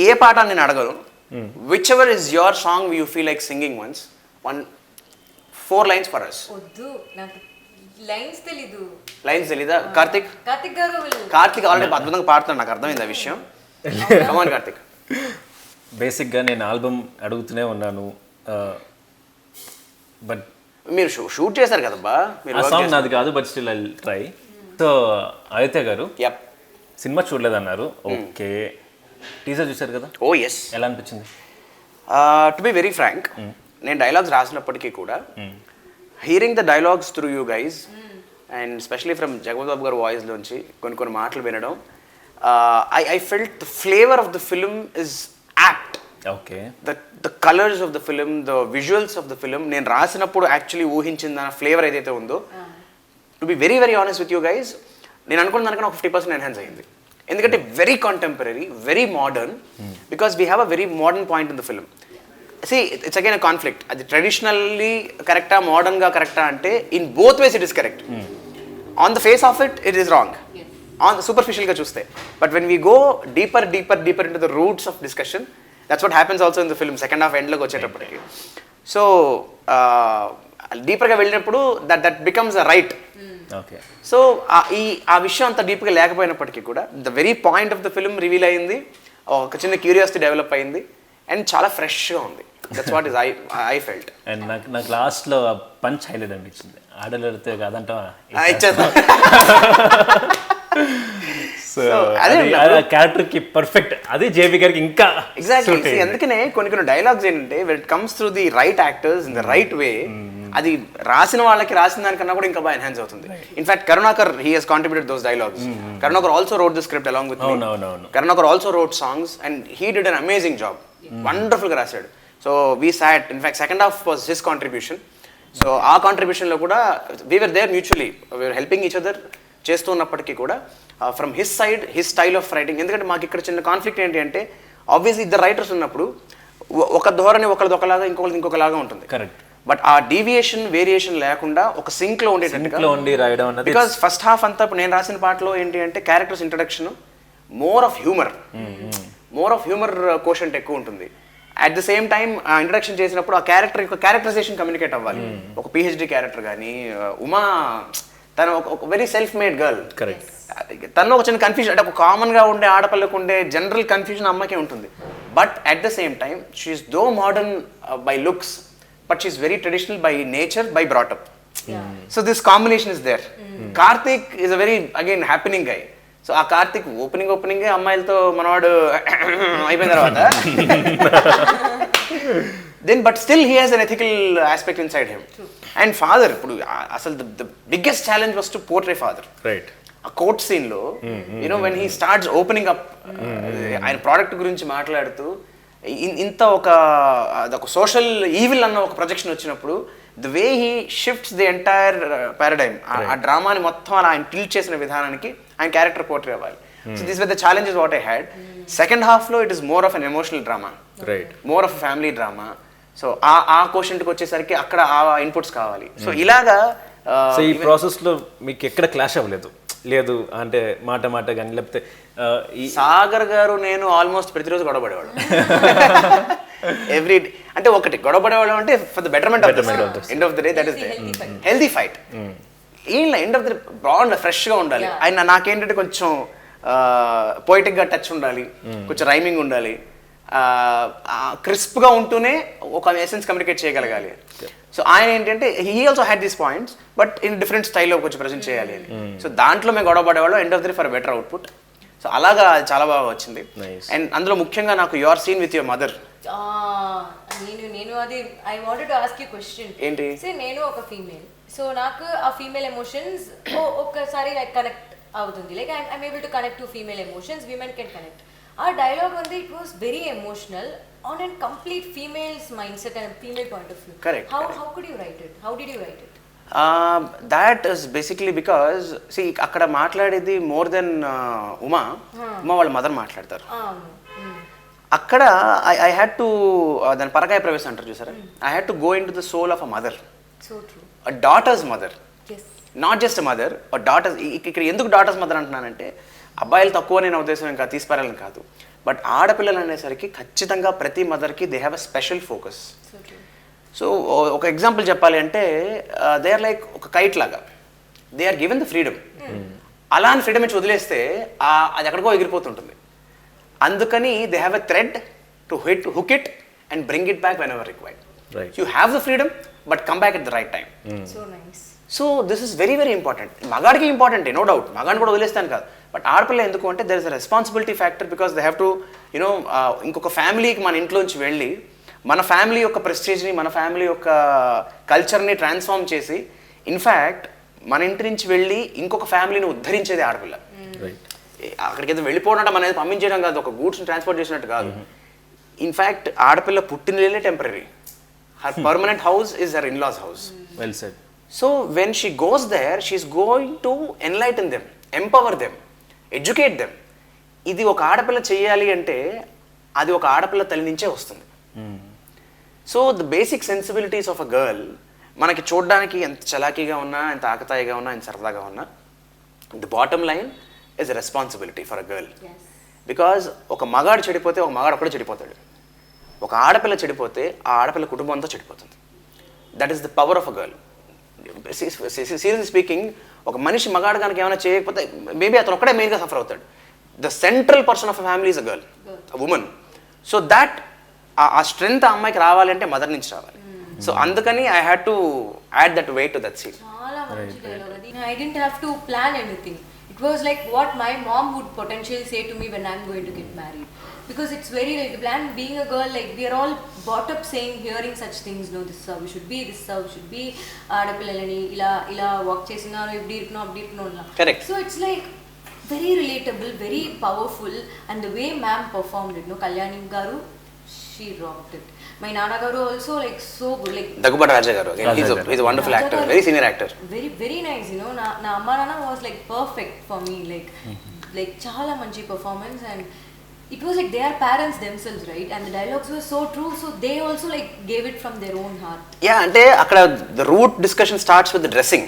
ఏ పాట నేను అడగను, which ever is your song you feel like singing once, 4 lines for us. వద్దు, నాకు లైన్స్ తెలీదు. లైన్స్ తెలీదా? కార్తిక్ ఆల్రెడీ అద్భుతంగా పాడుతున్నాడు, నాకు అర్థమైంది ఆ విషయం. కమాన్ కార్తిక్. బేసిక్గా నేను ఆల్బమ్ అడుగుతూనే ఉన్నాను, బట్ మీరు షూట్ చేశారు కదబ్బా, ఆ సాంగ్ నాది కాదు, but still I try. So Aditya garu cinema చూడలేదన్నారు, ఓకే, టీజర్ చూశారు కదా? Oh yes. ఎలా అనిపించింది? టు బి వెరీ ఫ్రాంక్, నేను డైలాగ్స్ రాసినప్పటికీ కూడా hearing the dialogues through you guys and specially from Jagapathi Babu గారి వాయిస్లోంచి కొన్ని మాటలు వినడం, I felt the flavour of the film is apt. Okay, the colours of the film, the visuals of the film నేను రాసినప్పుడు యాక్చువల్లీ ఊహించిన దాని ఫ్లేవర్ ఏదైతే ఉందో, to be very very honest with you guys, నేను అనుకున్న దానికన్నా 50% ఎన్హాన్స్ అయ్యింది. ఎందుకంటే very contemporary, very modern, because we have a very modern point in the film. See, it's again a conflict. అది ట్రెడిషనల్లీ కరెక్టా, మోడర్న్గా కరెక్టా అంటే in both ways it is correct. On the face of it is wrong, on సూపర్ఫిషియల్గా చూస్తే. But when we go deeper into the roots of discussion, that's what happens also in the film second half ఎండ్లోకి వచ్చేటప్పటికి. So డీపర్గా వెళ్ళినప్పుడు that becomes a right. So ఆ విషయం అంత డీప్గా లేకపోయినప్పటికీ కూడా the very point of the film reveal అయింది, ఒక చిన్న క్యూరియాసిటీ డెవలప్ అయింది, అండ్ చాలా ఫ్రెష్గా ఉంది. That's what is I felt. And నాకు లాస్ట్లో పంచ్ హైలైట్ అనిపించింది, ఆడలేడితే కాదంటావా సో అదే క్యారెక్టర్కి పర్ఫెక్ట్, అదే జేపీ గారికి ఇంకా ఎగ్జాక్ట్లీ. అందుకనే కొన్ని డైలాగ్స్ ఏంటంటే when it comes through the right actors in the right way, అది రాసిన వాళ్ళకి రాసిన దానికన్నా కూడా ఇంకా బాగా ఎన్హాన్స్ అవుతుంది. In fact Karunakar, he has contributed those dialogues. Karunakar also wrote the script along with me. Karunakar also wrote songs and he did an amazing job. వండర్ఫుల్గా రాశాడు. So we sat, in fact second half was his contribution. So ఆ కాంట్రిబ్యూషన్లో కూడా we were there mutually, we are helping each other చేస్తూ ఉన్నప్పటికీ కూడా from his side, his style of writing. ఎందుకంటే మాకు ఇక్కడ చిన్న కాన్ఫ్లిక్ట్ ఏంటి అంటే, ఆబ్వియస్లీ ఇద్దరు రైటర్స్ ఉన్నప్పుడు ఒక ధోరణి ఒకరిది ఒకలాగా, ఇంకొకలాగా ఉంటుంది. కరెక్ట్. బట్ ఆ డీవియేషన్, వేరియేషన్ లేకుండా ఒక సింక్లో ఉండేటట్టుగా, బికాస్ ఫస్ట్ హాఫ్ అంతా ఇప్పుడు నేను రాసిన పాటలో ఏంటి అంటే characters introduction, more of humour quotient ఎక్కువ ఉంటుంది. అట్ ద సేమ్ టైం ఆ ఇంట్రడక్షన్ చేసినప్పుడు ఆ క్యారెక్టర్ యొక్క క్యారెక్టరైజేషన్ కమ్యూనికేట్ అవ్వాలి. ఒక పిహెచ్డి క్యారెక్టర్ కానీ, ఉమా తను ఒక very self made girl, correct, తను ఒక చిన్న కన్ఫ్యూజన్, అంటే ఒక కామన్గా ఉండే ఆడపిల్లకు ఉండే జనరల్ కన్ఫ్యూజన్ అమ్మకే ఉంటుంది. But at the same time she is though modern by looks, but she's very traditional by nature, by brought up. So this combination is there. Karthik is a very, again, happening guy. So ఆ Karthik opening అమ్మాయిలతో మనవాడు అయిపోయిన తర్వాత then but still he has an ethical aspect inside him. And father, ఇప్పుడు అసలు the biggest challenge was to portray father. Right. ఆ court scene లో you know when he starts opening up, ఆయన ప్రోడక్ట్ గురించి మాట్లాడుతూ ఇంత ఒక సోషల్ ఈవిల్ అన్న ఒక ప్రొజెక్షన్ వచ్చినప్పుడు the way he shifts the entire paradigm, ఆ డ్రామాని మొత్తం అలా ఆయన టిల్ట్ చేసిన విధానానికి ఆయన క్యారెక్టర్ పోర్ట్రే అవ్వాలి. So this were the challenges what I had. Second half లో it is more of an emotional drama, more of family drama. So ఆ క్వశ్చన్కి వచ్చేసరికి అక్కడ ఆ ఇన్పుట్స్ కావాలి. సో ఇలాగా సో ఈ ప్రాసెస్లో మీకు ఎక్కడ క్లాష్ అవ్వలేదు లేదు అంటే మాట కానీ లేకపోతే సాగర్ గారు నేను ఆల్మోస్ట్ ప్రతిరోజు గొడవపడేవాడు. ఎవ్రీ అంటే ఒకటి గొడవపడేవాడు అంటే for the betterment of end of the day, that is healthy fight. ఏం ఎండ్ ఆఫ్ ద బాగుండాలి, ఫ్రెష్గా ఉండాలి. ఆయన నాకేంటంటే కొంచెం పోయిటిక్గా టచ్ ఉండాలి, కొంచెం రైమింగ్ ఉండాలి, క్రిస్ప్గా ఉంటూనే ఒక ఎసెన్స్ కమ్యూనికేట్ చేయగలగాలి. సో ఆయన ఏంటంటే he also had these points but in different స్టైల్లో కొంచెం ప్రజెంట్ చేయాలి అని. సో దాంట్లో మేము గొడవ పడేవాళ్ళం, end of the for better output. So అలాగా చాలా బాగా వచ్చింది. అండ్ అందులో ముఖ్యంగా నాకు your scene with your mother, నేను అది I wanted to ask you question. ఏంటి? నేను ఒక ఫీమేల్, సో నాకు ఆ ఫీమేల్ ఎమోషన్స్ ఒక్కసారి లైక్ కనెక్ట్ అవుతుంది. Like I am able to connect to female emotions, women can connect. ఆ డైలాగ్ ఉంది, it was very emotional on a complete female's mindset and female point of view. Correct. How could you write it? How did you write it? That is basically because see అక్కడ మాట్లాడేది more than Uma వాళ్ళ mother మాట్లాడతారు. అక్కడ I had to దాని పరకాయ ప్రవేశం అంటారు చూసారా, I had to go into the soul of a mother, a daughter's mother, not just a mother, a daughters. ఇక్కడ ఎందుకు డాటర్స్ మదర్ అంటున్నానంటే అబ్బాయిలు తక్కువ నేను ఉద్దేశం ఇంకా తీసిపారాలని కాదు, బట్ ఆడపిల్లలు అనేసరికి ఖచ్చితంగా ప్రతి మదర్కి they have a special focus. So ఒక ఎగ్జాంపుల్ చెప్పాలి అంటే దే ఆర్ లైక్ ఒక కైట్ లాగా, they are given the freedom. అలాంటి ఫ్రీడమ్ ఇచ్చి వదిలేస్తే అది ఎక్కడికో ఎగిరిపోతుంటుంది. అందుకని they have a thread to hook it and bring it back whenever required. You have the freedom but come back at the right time. So this is very very important. మగాడికి ఇంపార్టెంటే, no doubt, మగాడిని కూడా వదిలేస్తాను కాదు, but ఆడపిల్ల ఎందుకు అంటే there is a responsibility factor, because they have to you know ఇంకొక ఫ్యామిలీకి మన ఇంట్లోంచి వెళ్ళి మన ఫ్యామిలీ యొక్క ప్రెస్టేజ్ని, మన ఫ్యామిలీ యొక్క కల్చర్ని ట్రాన్స్ఫార్మ్ చేసి ఇన్ఫ్యాక్ట్ మన ఇంటి నుంచి వెళ్ళి ఇంకొక ఫ్యామిలీని ఉద్ధరించేది ఆడపిల్ల. అక్కడికి ఏదో వెళ్ళిపోవడం అంటే మన పంపించడం కాదు, ఒక గూడ్స్ని ట్రాన్స్పోర్ట్ చేసినట్టు కాదు. ఇన్ఫ్యాక్ట్ ఆడపిల్ల పుట్టినలే temporary, her permanent house is her in laws house. Well said. So when she goes there, she is going to enlighten them, empower them, educate them. ఇది ఒక ఆడపిల్ల చేయాలి అంటే అది ఒక ఆడపిల్ల తల్లి నుంచే వస్తుంది. So the basic sensibilities of a girl మనకి చూడడానికి ఎంత చలాకీగా ఉన్నా, ఎంత ఆకతాయిగా ఉన్నా, ఎంత సరదాగా ఉన్నా, the bottom line is a responsibility for a girl. Because ఒక మగాడు చెడిపోతే ఒక మగాడు ఒక్కడే చెడిపోతాడు, ఒక ఆడపిల్ల చెడిపోతే ఆ ఆడపిల్ల కుటుంబం అంతా చెడిపోతుంది. That is the power of a girl. Seriously speaking, ఒక మనిషి మగాడు కనుక ఏమైనా చేయకపోతే మేబీ అతను ఒక్కడే మెయిన్గా సఫర్ అవుతాడు. The central person of a family is a girl, a woman. So that ఆ స్ట్రెంగ్త్ ఆ అమ్మాయికి రావాలంటే మదర్ నుంచి రావాలి. సో అందుకని I had to add that weight to that scene. చాలా మంచి డైలాగ్ అది. I didn't have to plan anything. It was like what my mom would potentially say to me when I'm going to get married. Because it's very like, and being a girl, like we are all brought up saying, hearing such things, no, this is how we should be, this is how we should be, aadapillalani ila walk chesinaro ibdi irukno. Correct. So it's like very relatable, very powerful, and the way ma'am performed it, no, Kalyani garu, she rocked it. My nana garu also like so good, like Daggubati Raja garu, he's a wonderful actor, very senior actor, very very nice, you know. Na amma nana was like perfect for me, like chaala manchi performance, and it was like they are parents themselves, right? And the dialogues were so true, so they also like gave it from their own heart. Yeah, అంటే అక్కడ the root discussion starts with the dressing.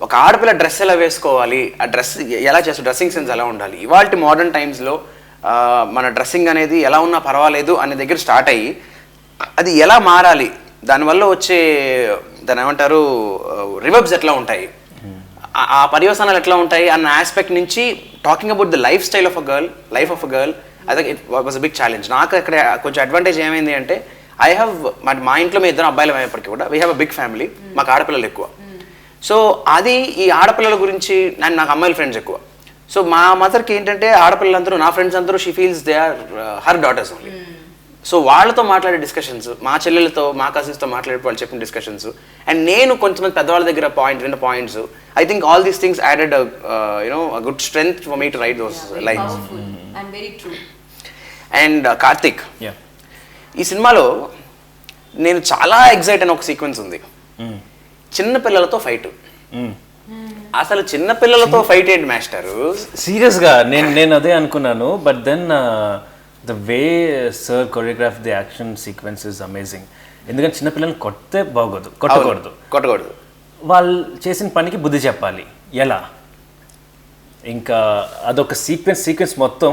ఒక ఆడపిల్ల dress ఎలా వేసుకోవాలి, ఆ dress ఎలా చేస్తారు, dressing sense ఎలా ఉండాలి. ఇవాళ మోడర్న్ టైమ్స్లో మన డ్రెస్సింగ్ అనేది ఎలా ఉన్నా పర్వాలేదు అనే దగ్గర స్టార్ట్ అయ్యి అది ఎలా మారాలి, దానివల్ల వచ్చే దాని ఏమంటారు రివర్బ్స్ ఎట్లా ఉంటాయి, ఆ పర్యవసానాలు ఎట్లా ఉంటాయి అన్న ఆస్పెక్ట్ నుంచి talking about the lifestyle of a girl, life of a girl, అది it was a big challenge. నాకు అక్కడ కొంచెం అడ్వాంటేజ్ ఏమైంది అంటే ఐ హ్యావ్ మా ఇంట్లో మేము ఇద్దరు అబ్బాయిలు అయ్యేప్పటికీ కూడా we have a big family, మాకు ఆడపిల్లలు ఎక్కువ. సో అది ఈ ఆడపిల్లల గురించి నాకు అమ్మాయిల ఫ్రెండ్స్ ఎక్కువ. సో మా మదర్కి ఏంటంటే ఆడపిల్లలందరూ నా ఫ్రెండ్స్ అందరూ she feels they or her daughters only. So వాళ్ళతో మాట్లాడే డిస్కషన్స్, మా చెల్లెలతో మా కజిన్స్తో మాట్లాడే వాళ్ళు చెప్పిన డిస్కషన్స్, అండ్ నేను కొంతమంది పెద్దవాళ్ళ దగ్గర విన్న points, I think all these things added good strength for me to right those lines. And Karthik, ఈ సినిమాలో నేను చాలా ఎగ్జైట్ అయిన ఒక సీక్వెన్స్ ఉంది, చిన్న పిల్లలతో ఫైట్. అసలు చిన్న పిల్లలతో ఫైట్ ఏంటి మాస్టరు? సీరియస్గా నేను అదే అనుకున్నాను. But then the way sir choreograph the action sequence is amazing. ఎందుకంటే చిన్నపిల్లల్ని కొడితే బాగోదు, కొట్టకూడదు. వాళ్ళు చేసిన పనికి బుద్ధి చెప్పాలి ఎలా. ఇంకా అదొక సీక్వెన్స్ మొత్తం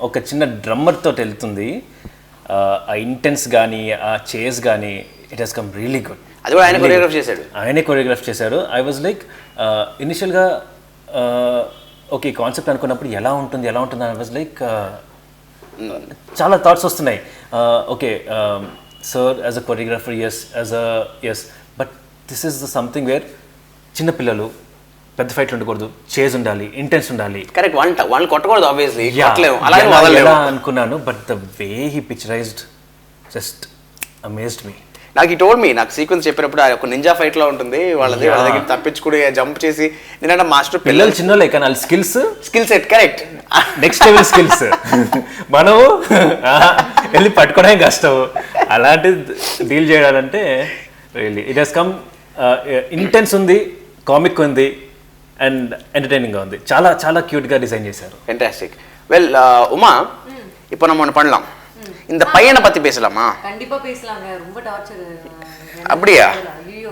ఒక చిన్న డ్రమ్మర్ తోటి వెళ్తుంది. ఆ ఇంటెన్స్ కానీ ఆ చేస్ కానీ it has come really good. అది కూడా ఆయనే కొరియోగ్రాఫ్ చేశాడు. ఐ వాజ్ లైక్ ఇనిషియల్గా ఓకే కాన్సెప్ట్ అనుకున్నప్పుడు ఎలా ఉంటుంది ఐ వాజ్ లైక్ చాలా థాట్స్ వస్తున్నాయి. Okay sir as a choreographer yes but this is the something where చిన్నపిల్లలు పెద్ద ఫైట్లు ఉండకూడదు, చేజ్ ఉండాలి, ఇంటెన్స్ ఉండాలి. కరెక్ట్, వాళ్ళు కొట్టకూడదు ఆబ్వియస్లీ ఎలా అనుకున్నాను. But the way he picturised just amazed me. నాకు ఈ టోల్డ్ మీ, నాకు సీక్వెన్స్ చెప్పినప్పుడు ఒక నింజా ఫైట్ లో ఉంటుంది, వాళ్ళ దగ్గర తప్పించుకుని జంప్ చేసి, ఎందుకంటే మాస్టర్ పిల్లలు చిన్నోళ్ళే కానీ వాళ్ళ skill set correct next level skills. మనము వెళ్ళి పట్టుకోవడం కష్టం, అలాంటి డీల్ చేయాలంటే really it has come. Intense ఉంది, కామిక్ ఉంది, అండ్ ఎంటర్టైనింగ్ గా ఉంది. చాలా చాలా క్యూట్ గా డిజైన్ చేశారు. ఫెంటాస్టిక్. వెల్ உமா, இப்போ நம்ம ஒன்று பண்ணலாம். இந்த பையனை பத்தி பேசலாமா? கண்டிப்பா பேசலாங்க. ரொம்ப டார்ச்சர். அப்படியா?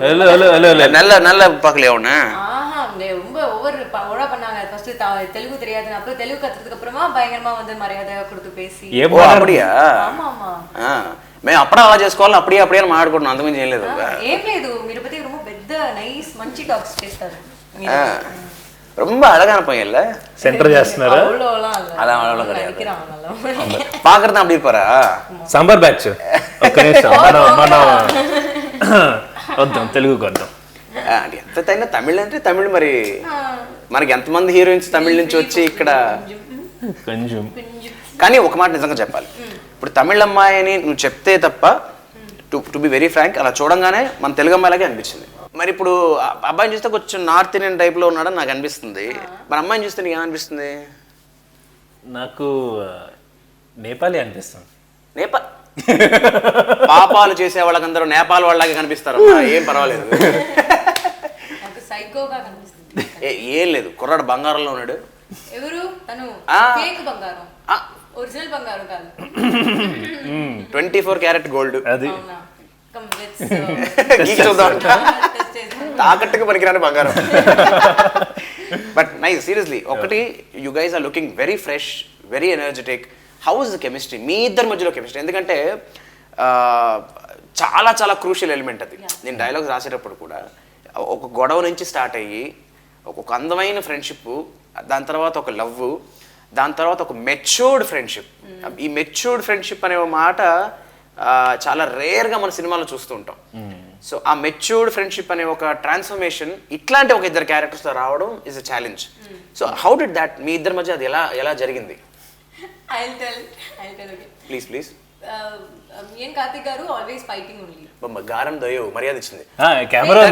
ஹலோ நல்ல நல்ல பார்க்கலையா ஒண்ணு? ரொம்ப ஓவரா பண்ணாங்க. ஃபர்ஸ்ட் தெலுங்கு தெரியாது, அப்புறம் தெலுங்கு கத்துறதுக்கு அப்புறமா பயங்கரமா வந்து மரியாதை கொடுத்து பேசி. அப்படியா? ఆమా మేము అప్పుడే అలా చేసుకోవాలి, అప్పుడే మాట్లాడుకుంటున్నాం, అంతకుమించి ఏం లేదు. ఏం లేదు, మీరు పத்தி ரொம்ப పెద్ద నైస్ మంచి టాక్స్ చేస్తారు. ரொம்ப அழகான பையன் இல்ல? సెంటర్ చేస్తున్నారా? అలా பாக்குறது அப்படி இருப்பாரா? సాంబార్ బ్యాచ్. ఒక్క నిమిషం, మన వద్దాం తెలుగుకి వద్దాం. ఎంతైనా తమిళ్ అంటే తమిళ్, మరి మనకి ఎంతమంది హీరోయిన్స్ తమిళ్ నుంచి వచ్చి ఇక్కడ కొంచెం. కానీ ఒక మాట నిజంగా చెప్పాలి, ఇప్పుడు తమిళ్ అమ్మాయి అని నువ్వు చెప్తే తప్ప, టు బి వెరీ ఫ్రాంక్, అలా చూడంగానే మన తెలుగు అమ్మాయిలాగే అనిపించింది. మరి ఇప్పుడు అబ్బాయిని చూస్తే కొంచెం నార్త్ ఇండియన్ టైప్లో ఉన్నాడని నాకు అనిపిస్తుంది. మరి అమ్మాయిని చూస్తే నీకు ఏమనిపిస్తుంది? నాకు నేపాలీ అనిపిస్తుంది. పాపాలు చేసే వాళ్ళకందరూ నేపాల్ వాళ్ళలాగే కనిపిస్తారు, ఏం పర్వాలేదు. ఏం లేదు, కుర్రాడు బంగారంలో ఉన్నాడు. ఎవరు తను? ఫేక్ బంగారం, ఒరిజినల్ బంగారం కాదు. 24 క్యారెట్ గోల్డ్. అది తాకట్టుకు పనికిరాని బంగారం. But nice, seriously. ఒకటి, you guys are looking very fresh, very energetic. How is the chemistry మీ ఇద్దరి మధ్యలో కెమిస్ట్రీ? ఎందుకంటే చాలా చాలా క్రూషియల్ ఎలిమెంట్ అది. నేను డైలాగ్స్ రాసేటప్పుడు కూడా ఒక గొడవ నుంచి స్టార్ట్ అయ్యి ఒక అందమైన ఫ్రెండ్షిప్, దాని తర్వాత ఒక లవ్, దాని తర్వాత ఒక మెచ్యూర్డ్ ఫ్రెండ్షిప్. ఈ మెచ్యూర్డ్ ఫ్రెండ్షిప్ అనే మాట చాలా రేర్గా మన సినిమాలో చూస్తూ ఉంటాం. సో ఆ మెచ్యూర్డ్ ఫ్రెండ్షిప్ అనే ఒక ట్రాన్స్ఫర్మేషన్ ఇట్లాంటి ఒక ఇద్దరు క్యారెక్టర్స్తో రావడం is a challenge. So how did that, మీ ఇద్దరి మధ్య అది ఎలా జరిగింది? Please. me and Karthik garu always fighting only. గారం దయో మర్యాద ఇచ్చింది. కెమెరా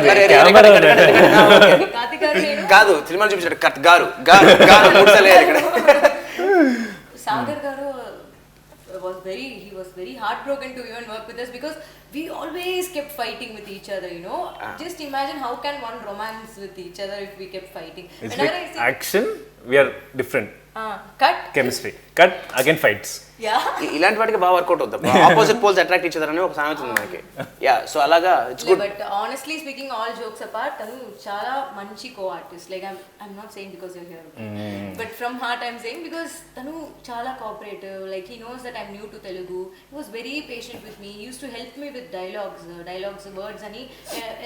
Karthik garu నేను కాదు, సినిమాలో చూపించాడు కట్ గారు గారు ముడసలేదు ఇక్కడ. Sagar garu he was very heartbroken to even work with us because we always kept fighting with each other, you know. Just imagine how can one romance with each other if we kept fighting. It's like action, we are different. Cut chemistry, cut again fights. ఇలాంటి వాటికి బాగా work out అవుతుంది. Opposite poles attract each other అని ఒక సామెత ఉంది మనకి. So అలాగా it's good. But honestly speaking, all jokes apart, తను చాలా మంచి co artist. Like I'm not saying because you're here, but from heart I'm saying because తను చాలా cooperative. Like he knows that I'm new to Telugu. He was very patient with me. Use to help me with dialogues words అని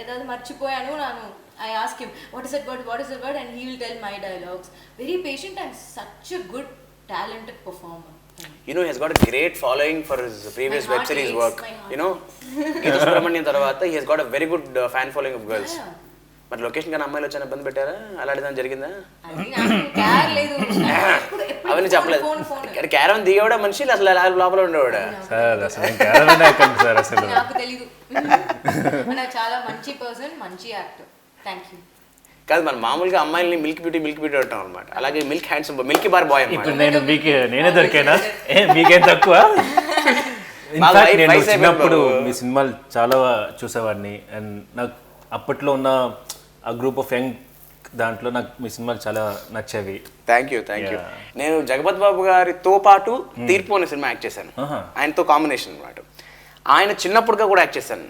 ఏదైనా మర్చిపోయాను నాను, I ask him what is that word and he will tell my dialogues. Very patient and such a good talented performer. You know, he has got a great following for his previous My web heart series aches, work. my heart. You know, Geeta Subramanian తర్వాత he has got a very good fan following of girls. Yeah. మరి location కానీ అమ్మాయిలు వచ్చాను ఇబ్బంది పెట్టారా అలాంటిదని జరిగిందా? అది నాకు care లేదు. ఎప్పుడు అవన్నీ చెప్పలేదు. phone. క్యారవన్ దిగేవాడా మనిషి అసలు లోపల ఉండేవాడా? సార్ అసలు నేను క్యారవాన్ ఎక్కండి సార్ అసలు. నాకు తెలీదు. నాకు చాలా మంచి పర్సన్, మంచి యాక్టర్. Thank you. కాదు మనం మామూలుగా అమ్మాయిల్ని మిల్క్ బ్యూటీ అంటాం అనమాట. అలాగే milk handsome milky bar boy అనమాట. ఇప్పుడు నేనే దొరికానా? మీకేం తక్కువ? ఇన్ఫాక్ట్ నేను చిన్నప్పుడు మీ సినిమాలు చాలా చూసేవాడిని అండ్ నాకు అప్పట్లో ఉన్న ఆ గ్రూప్ ఆఫ్ యంగ్ దాంట్లో నాకు మీ సినిమాలు చాలా నచ్చేవి. Thank you. నేను జగపతి బాబు గారితో పాటు తీర్పు అనే సినిమా యాక్ట్ చేశాను. ఆయనతో కాంబినేషన్ అనమాట. ఆయన చిన్నప్పుడుగా కూడా యాక్ట్ చేశాను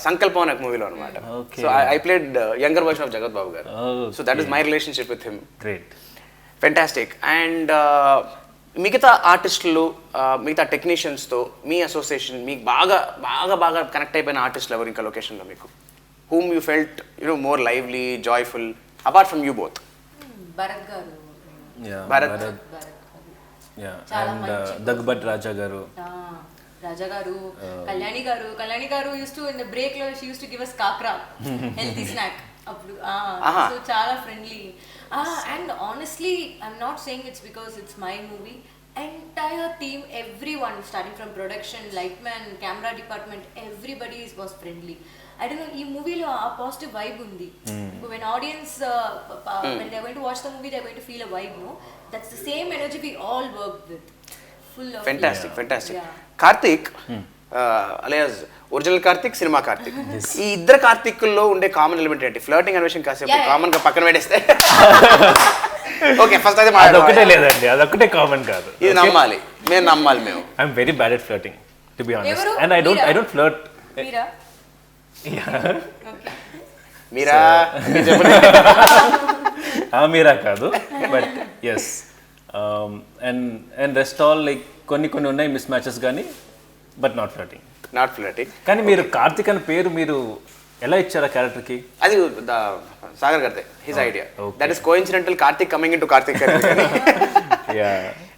సంకల్పం అనే మూవీలో అనమాట. So I played younger version of జగత్ బాబు garu. So that is my relationship with him. Great, fantastic. And మిగతా ఆర్టిస్టులు, మిగతా టెక్నీషియన్స్తో మీ అసోసియేషన్, మీకు బాగా బాగా బాగా కనెక్ట్ అయిపోయిన ఆర్టిస్టులు ఎవరు ఇంకా లొకేషన్లో మీకు? whom you felt, you know, more lively, joyful, apart from you both? Bharat గారు. భరత్. అండ్ దగ్గుబట్ రాజా గారు. రాజా గారు, కళ్యాణి గారు used to in the break లో she used to give us kakra, healthy snack. అప్పుడు so చాలా friendly. And honestly, I'm not saying it's because it's my movie. Entire team, everyone, starting from production, lightman, camera department, everybody was friendly. I don't know, ఈ మూవీలో ఆ positive vibe ఉంది. When audience when they're going to watch the movie, they're going to feel a vibe, no? That's the same energy we all worked with. Full of Fantastic. Karthik alias original Karthik, cinema Karthik, ఈ ఇద్దరు కార్తిక్లో ఉండే common element ఏంటి? Flirting అనే విషయం కాసేపు common గా పక్కన పెడేస్తే okay first అయితే అదొక్కటే లేదండి, అదొక్కటే కామన్ కాదు. ఇది నమ్మాలి, మేము I am very bad at flirting to be honest and I don't flirt. మీరా కాదు, but yes. And rest all like కొన్ని ఉన్నాయి మిస్ మ్యాచెస్ కానీ, బట్ నాట్ ఫ్లర్టింగ్. కానీ మీరు కార్తిక్ అనే పేరు మీరు ఎలా ఇచ్చారు ఆ క్యారెక్టర్కి? అది సాగర్ గారిదే, his idea. That is coincidental, Karthik coming into Karthik.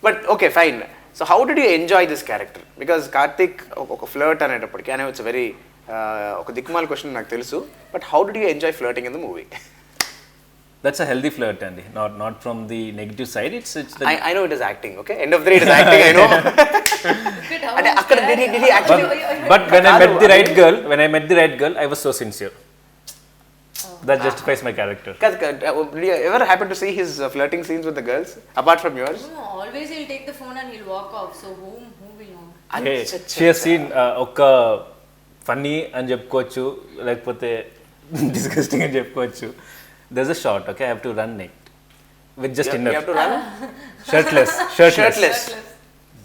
But okay fine. So how did you enjoy this character? Because Karthik ఒక ఫ్లర్ట్ అనేటప్పటికీ, అనే ఇట్స్ వెరీ ఒక దిక్కుమాల క్వశ్చన్ నాకు తెలుసు, but how did you enjoy flirting in the movie? That's a healthy flirt, Andy. Not from the negative side. It's the... I know it is acting. Okay, end of the day it is acting. I know. Did he actually? But when I met the right girl, I was so sincere. That justifies my character. Did you ever happen to see his flirting scenes with the girls apart from yours? No, always he'll take the phone and he'll walk off. So who will know? Hey, she has seen oka funny అని చెప్పుకోవచ్చు, లేకపోతే disgusting అని చెప్పుకోవచ్చు. There's a shot, okay? I have to run naked with just inner. You have to run? Shirtless.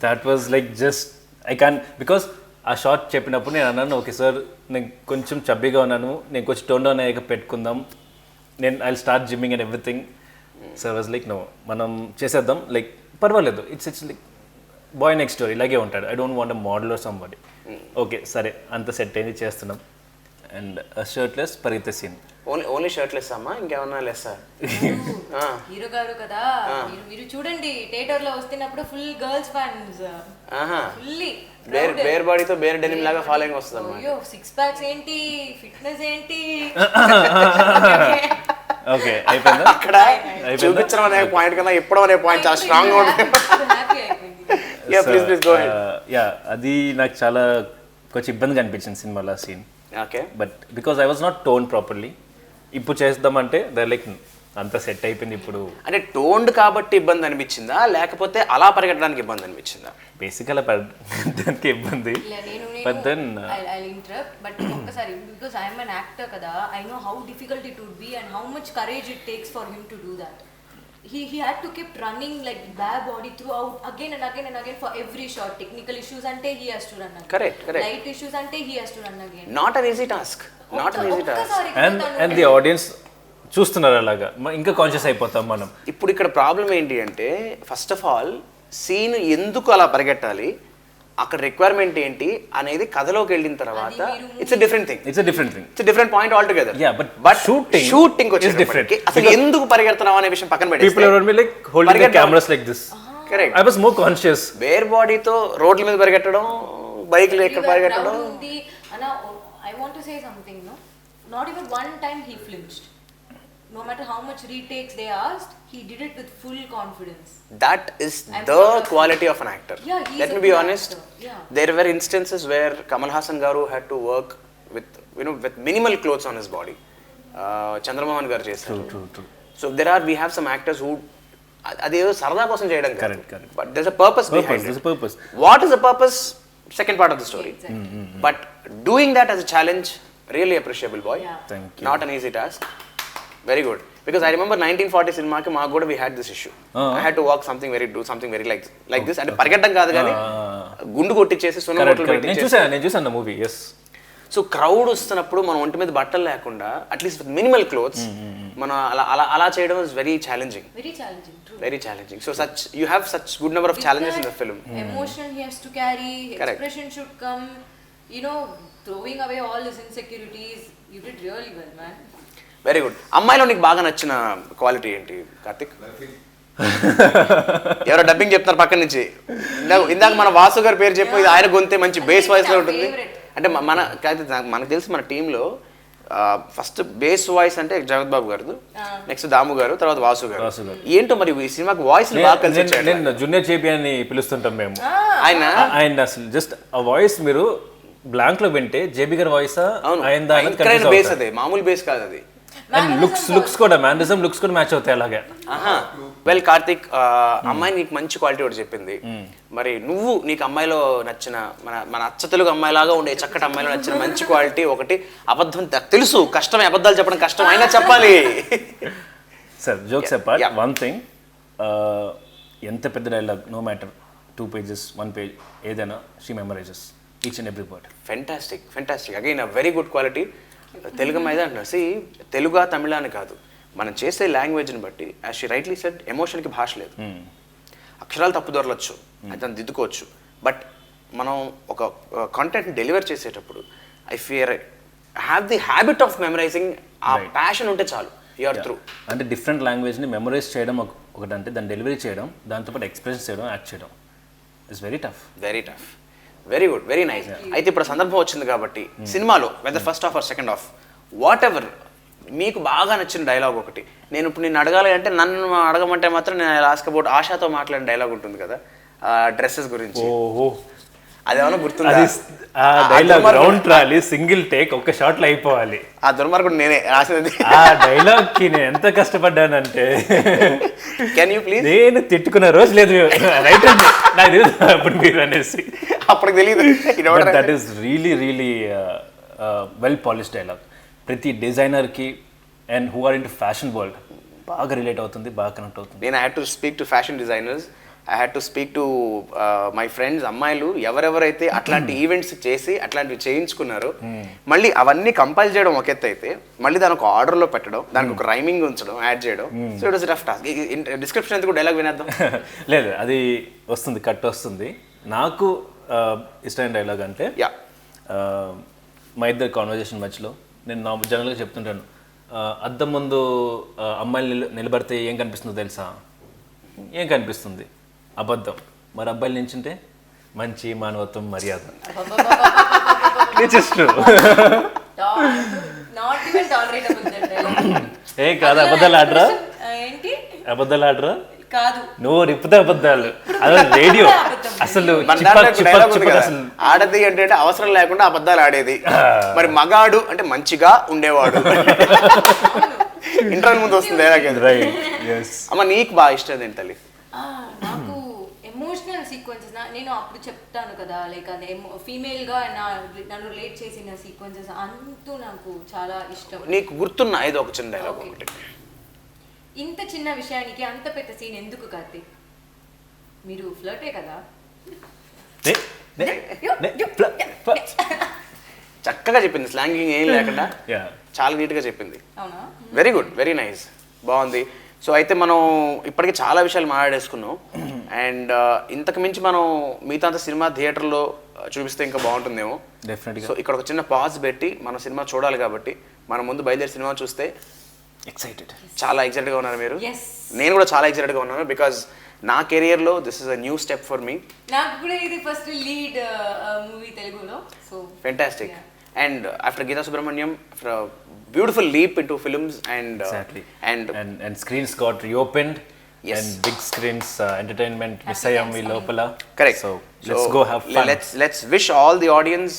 That was like just, I can't, because ఆ short చెప్పినప్పుడు నేను అన్నాను, okay sir నేను కొంచెం చబ్బీగా ఉన్నాను, నేను కొంచెం టోన్ డౌన్ అయ్యాక పెట్టుకుందాం, I start gymming and everything. Sir was like no, మనం చేసేద్దాం, లైక్ పర్వాలేదు, it's like boy next door ఇలాగే ఉంటాడు, I don't want a model or somebody. Okay సరే అంత సెట్ అయింది, చేస్తున్నాం. అండ్ షర్ట్లెస్ పరిగెత్తే సీన్. ఓన్లీ షర్ట్లెస్ అమ్మా, ఇంకేమన్నా లెస్సా? హీరో గారు కదా, మీరు చూడండి థియేటర్ లో వస్తున్నప్పుడు full girls fans, fully bare బాడీతో బేర్ డెనిమ్ లాగా ఫాలోయింగ్ వస్తుంది అన్నమాట. అయ్యో సిక్స్ ప్యాక్స్ ఏంటి, ఫిట్నెస్ ఏంటి, ఓకే అయిపోయిందా? అక్కడ చూపించడం అనే పాయింట్ కన్నా ఇప్పడం అనే పాయింట్ చాలా స్ట్రాంగ్ గా ఉంటుంది. అది నాకు చాలా కొంచెం ఇబ్బందిగా అనిపించింది సినిమాలో ఆ scene. Okay, but because I was not tone properly. ఇప్పుడు చేద్దామంటే దే లైక్ అంత సెట్ అయిపోయింది. ఇప్పుడు అంటే టోన్డ్ కాబట్టి ఇబ్బంది అనిపించిందా, లేకపోతే అలా పరిగెట్టడానికి ఇబ్బంది అనిపించిందా? బేసిక్ అలా పరిగెట్టడానికి ఇబ్బంది. But then I'll interrupt, but ఒక్కసారి because I am an actor కదా, I know how difficult it would be and how much courage it takes for him to do that. He had to keep running like bare body throughout, again and again for every shot. Technical issues ante he has to run again. Correct. Light issues ante he has to run again. Not an easy task. And the audience చూస్తున్నారు అలాగా, ఇంకా conscious అయిపోతాం మనం. ఇప్పుడు ఇక్కడ problem ఏంటి అంటే, first of all seen ఎందుకు అలా పరిగెట్టాలి, అక్కడ రిక్వైర్మెంట్ ఏంటి అనేది కథలోకి వెళ్ళిన తర్వాత it's a different thing. It's a different point all together. But shooting వచ్చేసి డిఫరెంట్. అసలు ఎందుకు పరిగెడుతున్నాం అనే విషయం పక్కన పెట్టి people around me like holding the cameras like this. Correct. I was more conscious. Bare బాడీతో రోడ్ల మీద పరిగెట్టడం, బైక్లు ఎక్కడ పరిగెట్టడం. I want to say something, no? Not even one time he flinched. No matter how much retakes they asked, he did it with full confidence. That is the quality of an actor. Yeah, he's Let a me be good honest. actor. Yeah. There were instances where Kamal Haasan garu had to work with with minimal clothes on his body. Chandramohan garu chesaru. True. So we have some actors who అదేదో సరదా కోసం చేయడం కాదు. Correct. But there's a purpose behind There's it. a purpose. What is the purpose? Second part of the story. Exactly. But doing that as a challenge, really appreciable, boy. Yeah. Thank you. Not an easy task. Very good. Because I remember 1940 cinema ki maaku kuda we had this issue. I had to walk something very like this. And పరిగెట్టడం కాదు కానీ గుండు కొట్టించేసి సున్నం బొట్లు పెట్టించేసి. నేను చూసాను movie. Yes. So crowd వస్తున్నప్పుడు మనం ఒంటి మీద బట్టలు లేకుండా అట్లీస్ట్ విత్ మినిమల్ క్లోత్స్ మనం అలా చేయడం is very challenging. Very challenging. So you have such good number of challenges in the film. Emotion he has to carry, Correct. expression should come, throwing away all his insecurities. You did really well, man. Very good. అమ్మాయిలో నీకు బాగా నచ్చిన quality ఏంటి కార్తిక్? ఎవరో dubbing చెప్తున్నారు పక్కన నుంచి. ఇందాక మన వాసు గారి పేరు చెప్పి ఇది ఆయన గొంతే మంచి బేస్ వాయిస్ లో ఉంటుంది. అంటే మనకు తెలిసి మన టీంలో ఫస్ట్ బేస్ వాయిస్ అంటే జగత్ బాబు గారు, నెక్స్ట్ దాము గారు, తర్వాత వాసు గారు. ఏంటో మరి ఈ సినిమాకి వాయిస్ బాగా కలిసి వచ్చాడు. నేను జూనియర్ జేపీ అని పిలుస్తుంటాం మేము. ఆయన అసలు జస్ట్ ఆ వాయిస్ మీరు బ్లాంక్ లో వింటే జేబీ గారి వాయిస్ బేస్ అదే, మామూలు బేస్ కాదు అది. అండ్ లుక్స్ కూడా మ్యానరిజం లుక్స్ కూడా మ్యాచ్ అవుతాయి అలాగే. వెల్ కార్తిక్, అమ్మాయి నీకు మంచి క్వాలిటీ ఒకటి చెప్పింది. మరి నువ్వు నీకు అమ్మాయిలో నచ్చిన మన అచ్చ తెలుగు అమ్మాయిలాగా ఉండే చక్కటి అమ్మాయిలో నచ్చిన మంచి క్వాలిటీ ఒకటి. అబద్ధం తెలుసు, కష్టమే, అబద్ధాలు చెప్పడం కష్టం, అయినా చెప్పాలి. Sir jokes apart, one thing, ఎంత పెద్ద dialogue no matter 2 pages 1 page ఏదైనా she memorises each and every word. Fantastic again a very good quality. Telugu మీద అంటున్నారు, తెలుగు తమిళ అని కాదు, మనం చేసే లాంగ్వేజ్ని బట్టి యాజ్ షీ రైట్లీ సెడ్ ఎమోషన్కి భాష లేదు. అక్షరాలు తప్పు దొరలొచ్చు, అది దాన్ని దిద్దుకోవచ్చు. బట్ మనం ఒక కాంటెంట్ని డెలివర్ చేసేటప్పుడు have the habit of memorising. ఆ ప్యాషన్ ఉంటే చాలు, యూఆర్ త్రూ. అంటే డిఫరెంట్ లాంగ్వేజ్ని మెమరైజ్ చేయడం ఒకటంటే దాన్ని డెలివరీ చేయడం, దాంతోపాటు ఎక్స్ప్రెస్ చేయడం, యాక్ట్ చేయడం it's very tough. Very good, very nice. అయితే ఇప్పుడు సందర్భం వచ్చింది కాబట్టి సినిమాలో whether first half or second half whatever మీకు బాగా నచ్చిన డైలాగ్ ఒకటి. నేను ఇప్పుడు నేను అడగాలి అంటే నన్ను అడగమంటే మాత్రం నేను లాస్ట్ అబౌట్ ఆశాతో మాట్లాడిన డైలాగ్ ఉంటుంది కదా, డ్రెస్సెస్ గురించి. అదేమన్నా గుర్తుందా? రౌండ్ ట్రాలీ సింగిల్ టేక్ ఒక్క షాట్ లో అయిపోవాలి. ఆ దుర్మార్గుడు నేనే రాసినది. ఆ డైలాగ్ కి నేను ఎంత కష్టపడ్డానంటే కెన్ యూ ప్లీజ్, నేను తిట్టుకున్న రోజు లేదు రైట్ నాకు తెలియదు అప్పుడు మీరు అనేసి. అప్పుడు తెలియదు. That is really well polish dialogue. ప్రతి డిజైనర్కి and who are into fashion world బాగా రిలేట్ అవుతుంది, బాగా కనెక్ట్ అవుతుంది. నేను I had to speak to fashion designers, I had to speak to my friends అమ్మాయిలు ఎవరెవరైతే అట్లాంటి ఈవెంట్స్ చేసి అట్లాంటివి చేయించుకున్నారో, మళ్ళీ అవన్నీ కంపైల్ చేయడం ఒక ఎత్తు అయితే మళ్ళీ దానికి ఒక ఆర్డర్లో పెట్టడం, దానికి ఒక రైమింగ్ ఉంచడం, యాడ్ చేయడం. So it was rough task. Description ఎందుకు డైలాగ్ వినేద్దాం? లేదు, అది వస్తుంది, కట్ వస్తుంది. నాకు ఇష్టమైన డైలాగ్ అంటే మా ఇద్దరు కాన్వర్జేషన్ మధ్యలో నేను జనరల్గా చెప్తుంటాను, అద్దం ముందు అమ్మాయిలు నిలబడితే ఏం కనిపిస్తుందో తెలుసా? ఏం కనిపిస్తుంది? అబద్ధం. మరి అబ్బాయిలు నించుంటే మంచి మానవత్వం, మర్యాద. ఏ కాదు, అబద్ధాలు ఆడరా? అబద్ధాలు ఆడరా? కాదు, నువ్వు రిప్పుతే అబద్ధాలు. అదే రేడియో అసలు ఆడది అంటే అవసరం లేకుండా అబద్ధాలు ఆడేది. మరి మగాడు అంటే మంచిగా ఉండేవాడు. ఇంటర్వ్యూ ముందు వస్తుంది. అమ్మ నీకు బాగా ఇష్టం ఏంటి తల్లి? నాకు ఎమోషనల్ సీక్వెన్సెస్, నేను అప్పుడు చెప్తాను కదా, లైక్ అదే ఫీమేల్గా నన్ను రిలేట్ చేసిన సీక్వెన్సెస్ అంటూ నాకు చాలా ఇష్టం. నీకు గుర్తున్న ఏదో ఒక చిన్న డైలాగ్ ఒకటి. ఇంత చిన్న విషయానికి అంత పెద్ద సీన్ ఎందుకు కార్తీక్? మీరు ఫ్లర్టే కదా? చక్కగా చెప్పింది, స్లాంగింగ్ ఏం లేకుండా చాలా నీట్గా చెప్పింది. వెరీ గుడ్, వెరీ నైస్, బాగుంది. సో అయితే మనం ఇప్పటికీ చాలా విషయాలు మాట్లాడేసుకున్నాం. అండ్ ఇంతకు మించి మనం మిగతా సినిమా థియేటర్లో చూపిస్తే ఇంకా బాగుంటుందేమో. డెఫినెట్గా. సో ఇక్కడ ఒక చిన్న పాజ్ పెట్టి మన సినిమా చూడాలి కాబట్టి మనం ముందు బయలుదేరి సినిమా చూస్తే ఎక్సైటెడ్, చాలా ఎక్సైటెడ్గా ఉన్నారు మీరు. నేను కూడా చాలా ఎక్సైటెడ్గా ఉన్నాను. బికాజ్ నా కెరియర్లో this is a new step for me. నాకు కూడా ఇది ఫస్ట్ లీడ్ మూవీ తెలుగులో. So fantastic. And after Geetha Subrahmanyam, beautiful leap into films and Exactly. And And screens got reopened. Yes. And big screens entertainment miss అయ్యాం ఈ లోపల. correct. So let's go have fun. Let's wish all the audience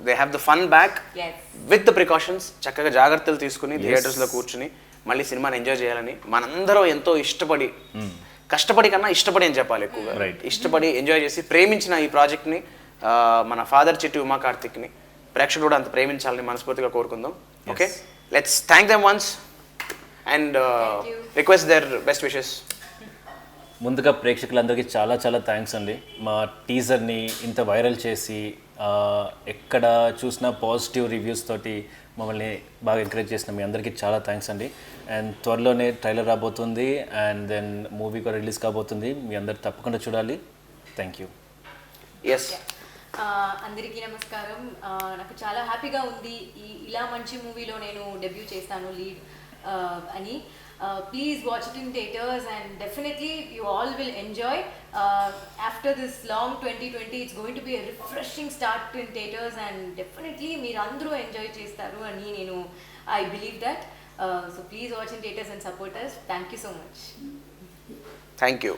they have the fun back yes. with the precautions. చక్కగా జాగ్రత్తలు తీసుకుని థియేటర్స్లో కూర్చుని మళ్ళీ సినిమాని ఎంజాయ్ చేయాలని మనందరం ఎంతో ఇష్టపడి, కష్టపడి కన్నా ఇష్టపడి అని చెప్పాలి ఎక్కువగా, Right. ఇష్టపడి ఎంజాయ్ చేసి ప్రేమించిన ఈ ప్రాజెక్ట్ని మన ఫాదర్ చిట్టి ఉమా కార్తిక్ని ప్రేక్షకుడు కూడా అంత ప్రేమించాలని మనస్ఫూర్తిగా కోరుకుందాం. Okay, let's thank them once and request their best wishes. ముందుగా ప్రేక్షకులందరికీ చాలా చాలా థ్యాంక్స్ అండి. మా టీజర్ని ఇంత వైరల్ చేసి ఎక్కడ చూసినా పాజిటివ్ రివ్యూస్ తోటి మమ్మల్ని బాగా ఎంకరేజ్ చేసిన మీ అందరికీ చాలా థ్యాంక్స్ అండి. అండ్ త్వరలోనే ట్రైలర్ రాబోతుంది, అండ్ దెన్ మూవీ కూడా రిలీజ్ కాబోతుంది. మీ అందరు తప్పకుండా చూడాలి. Thank you. ఎస్, అందరికీ నమస్కారం. నాకు చాలా హ్యాపీగా ఉంది ఇలా మంచి మూవీలో నేను డెబ్యూ చేస్తాను లీడ్ అని. Please watch it in theaters and definitely you all will enjoy. After this long 2020, it's going to be a refreshing start in theaters and definitely meerandru enjoy chestaru ani nenu I believe that. So please watch in theaters and support us. Thank you so much. thank you.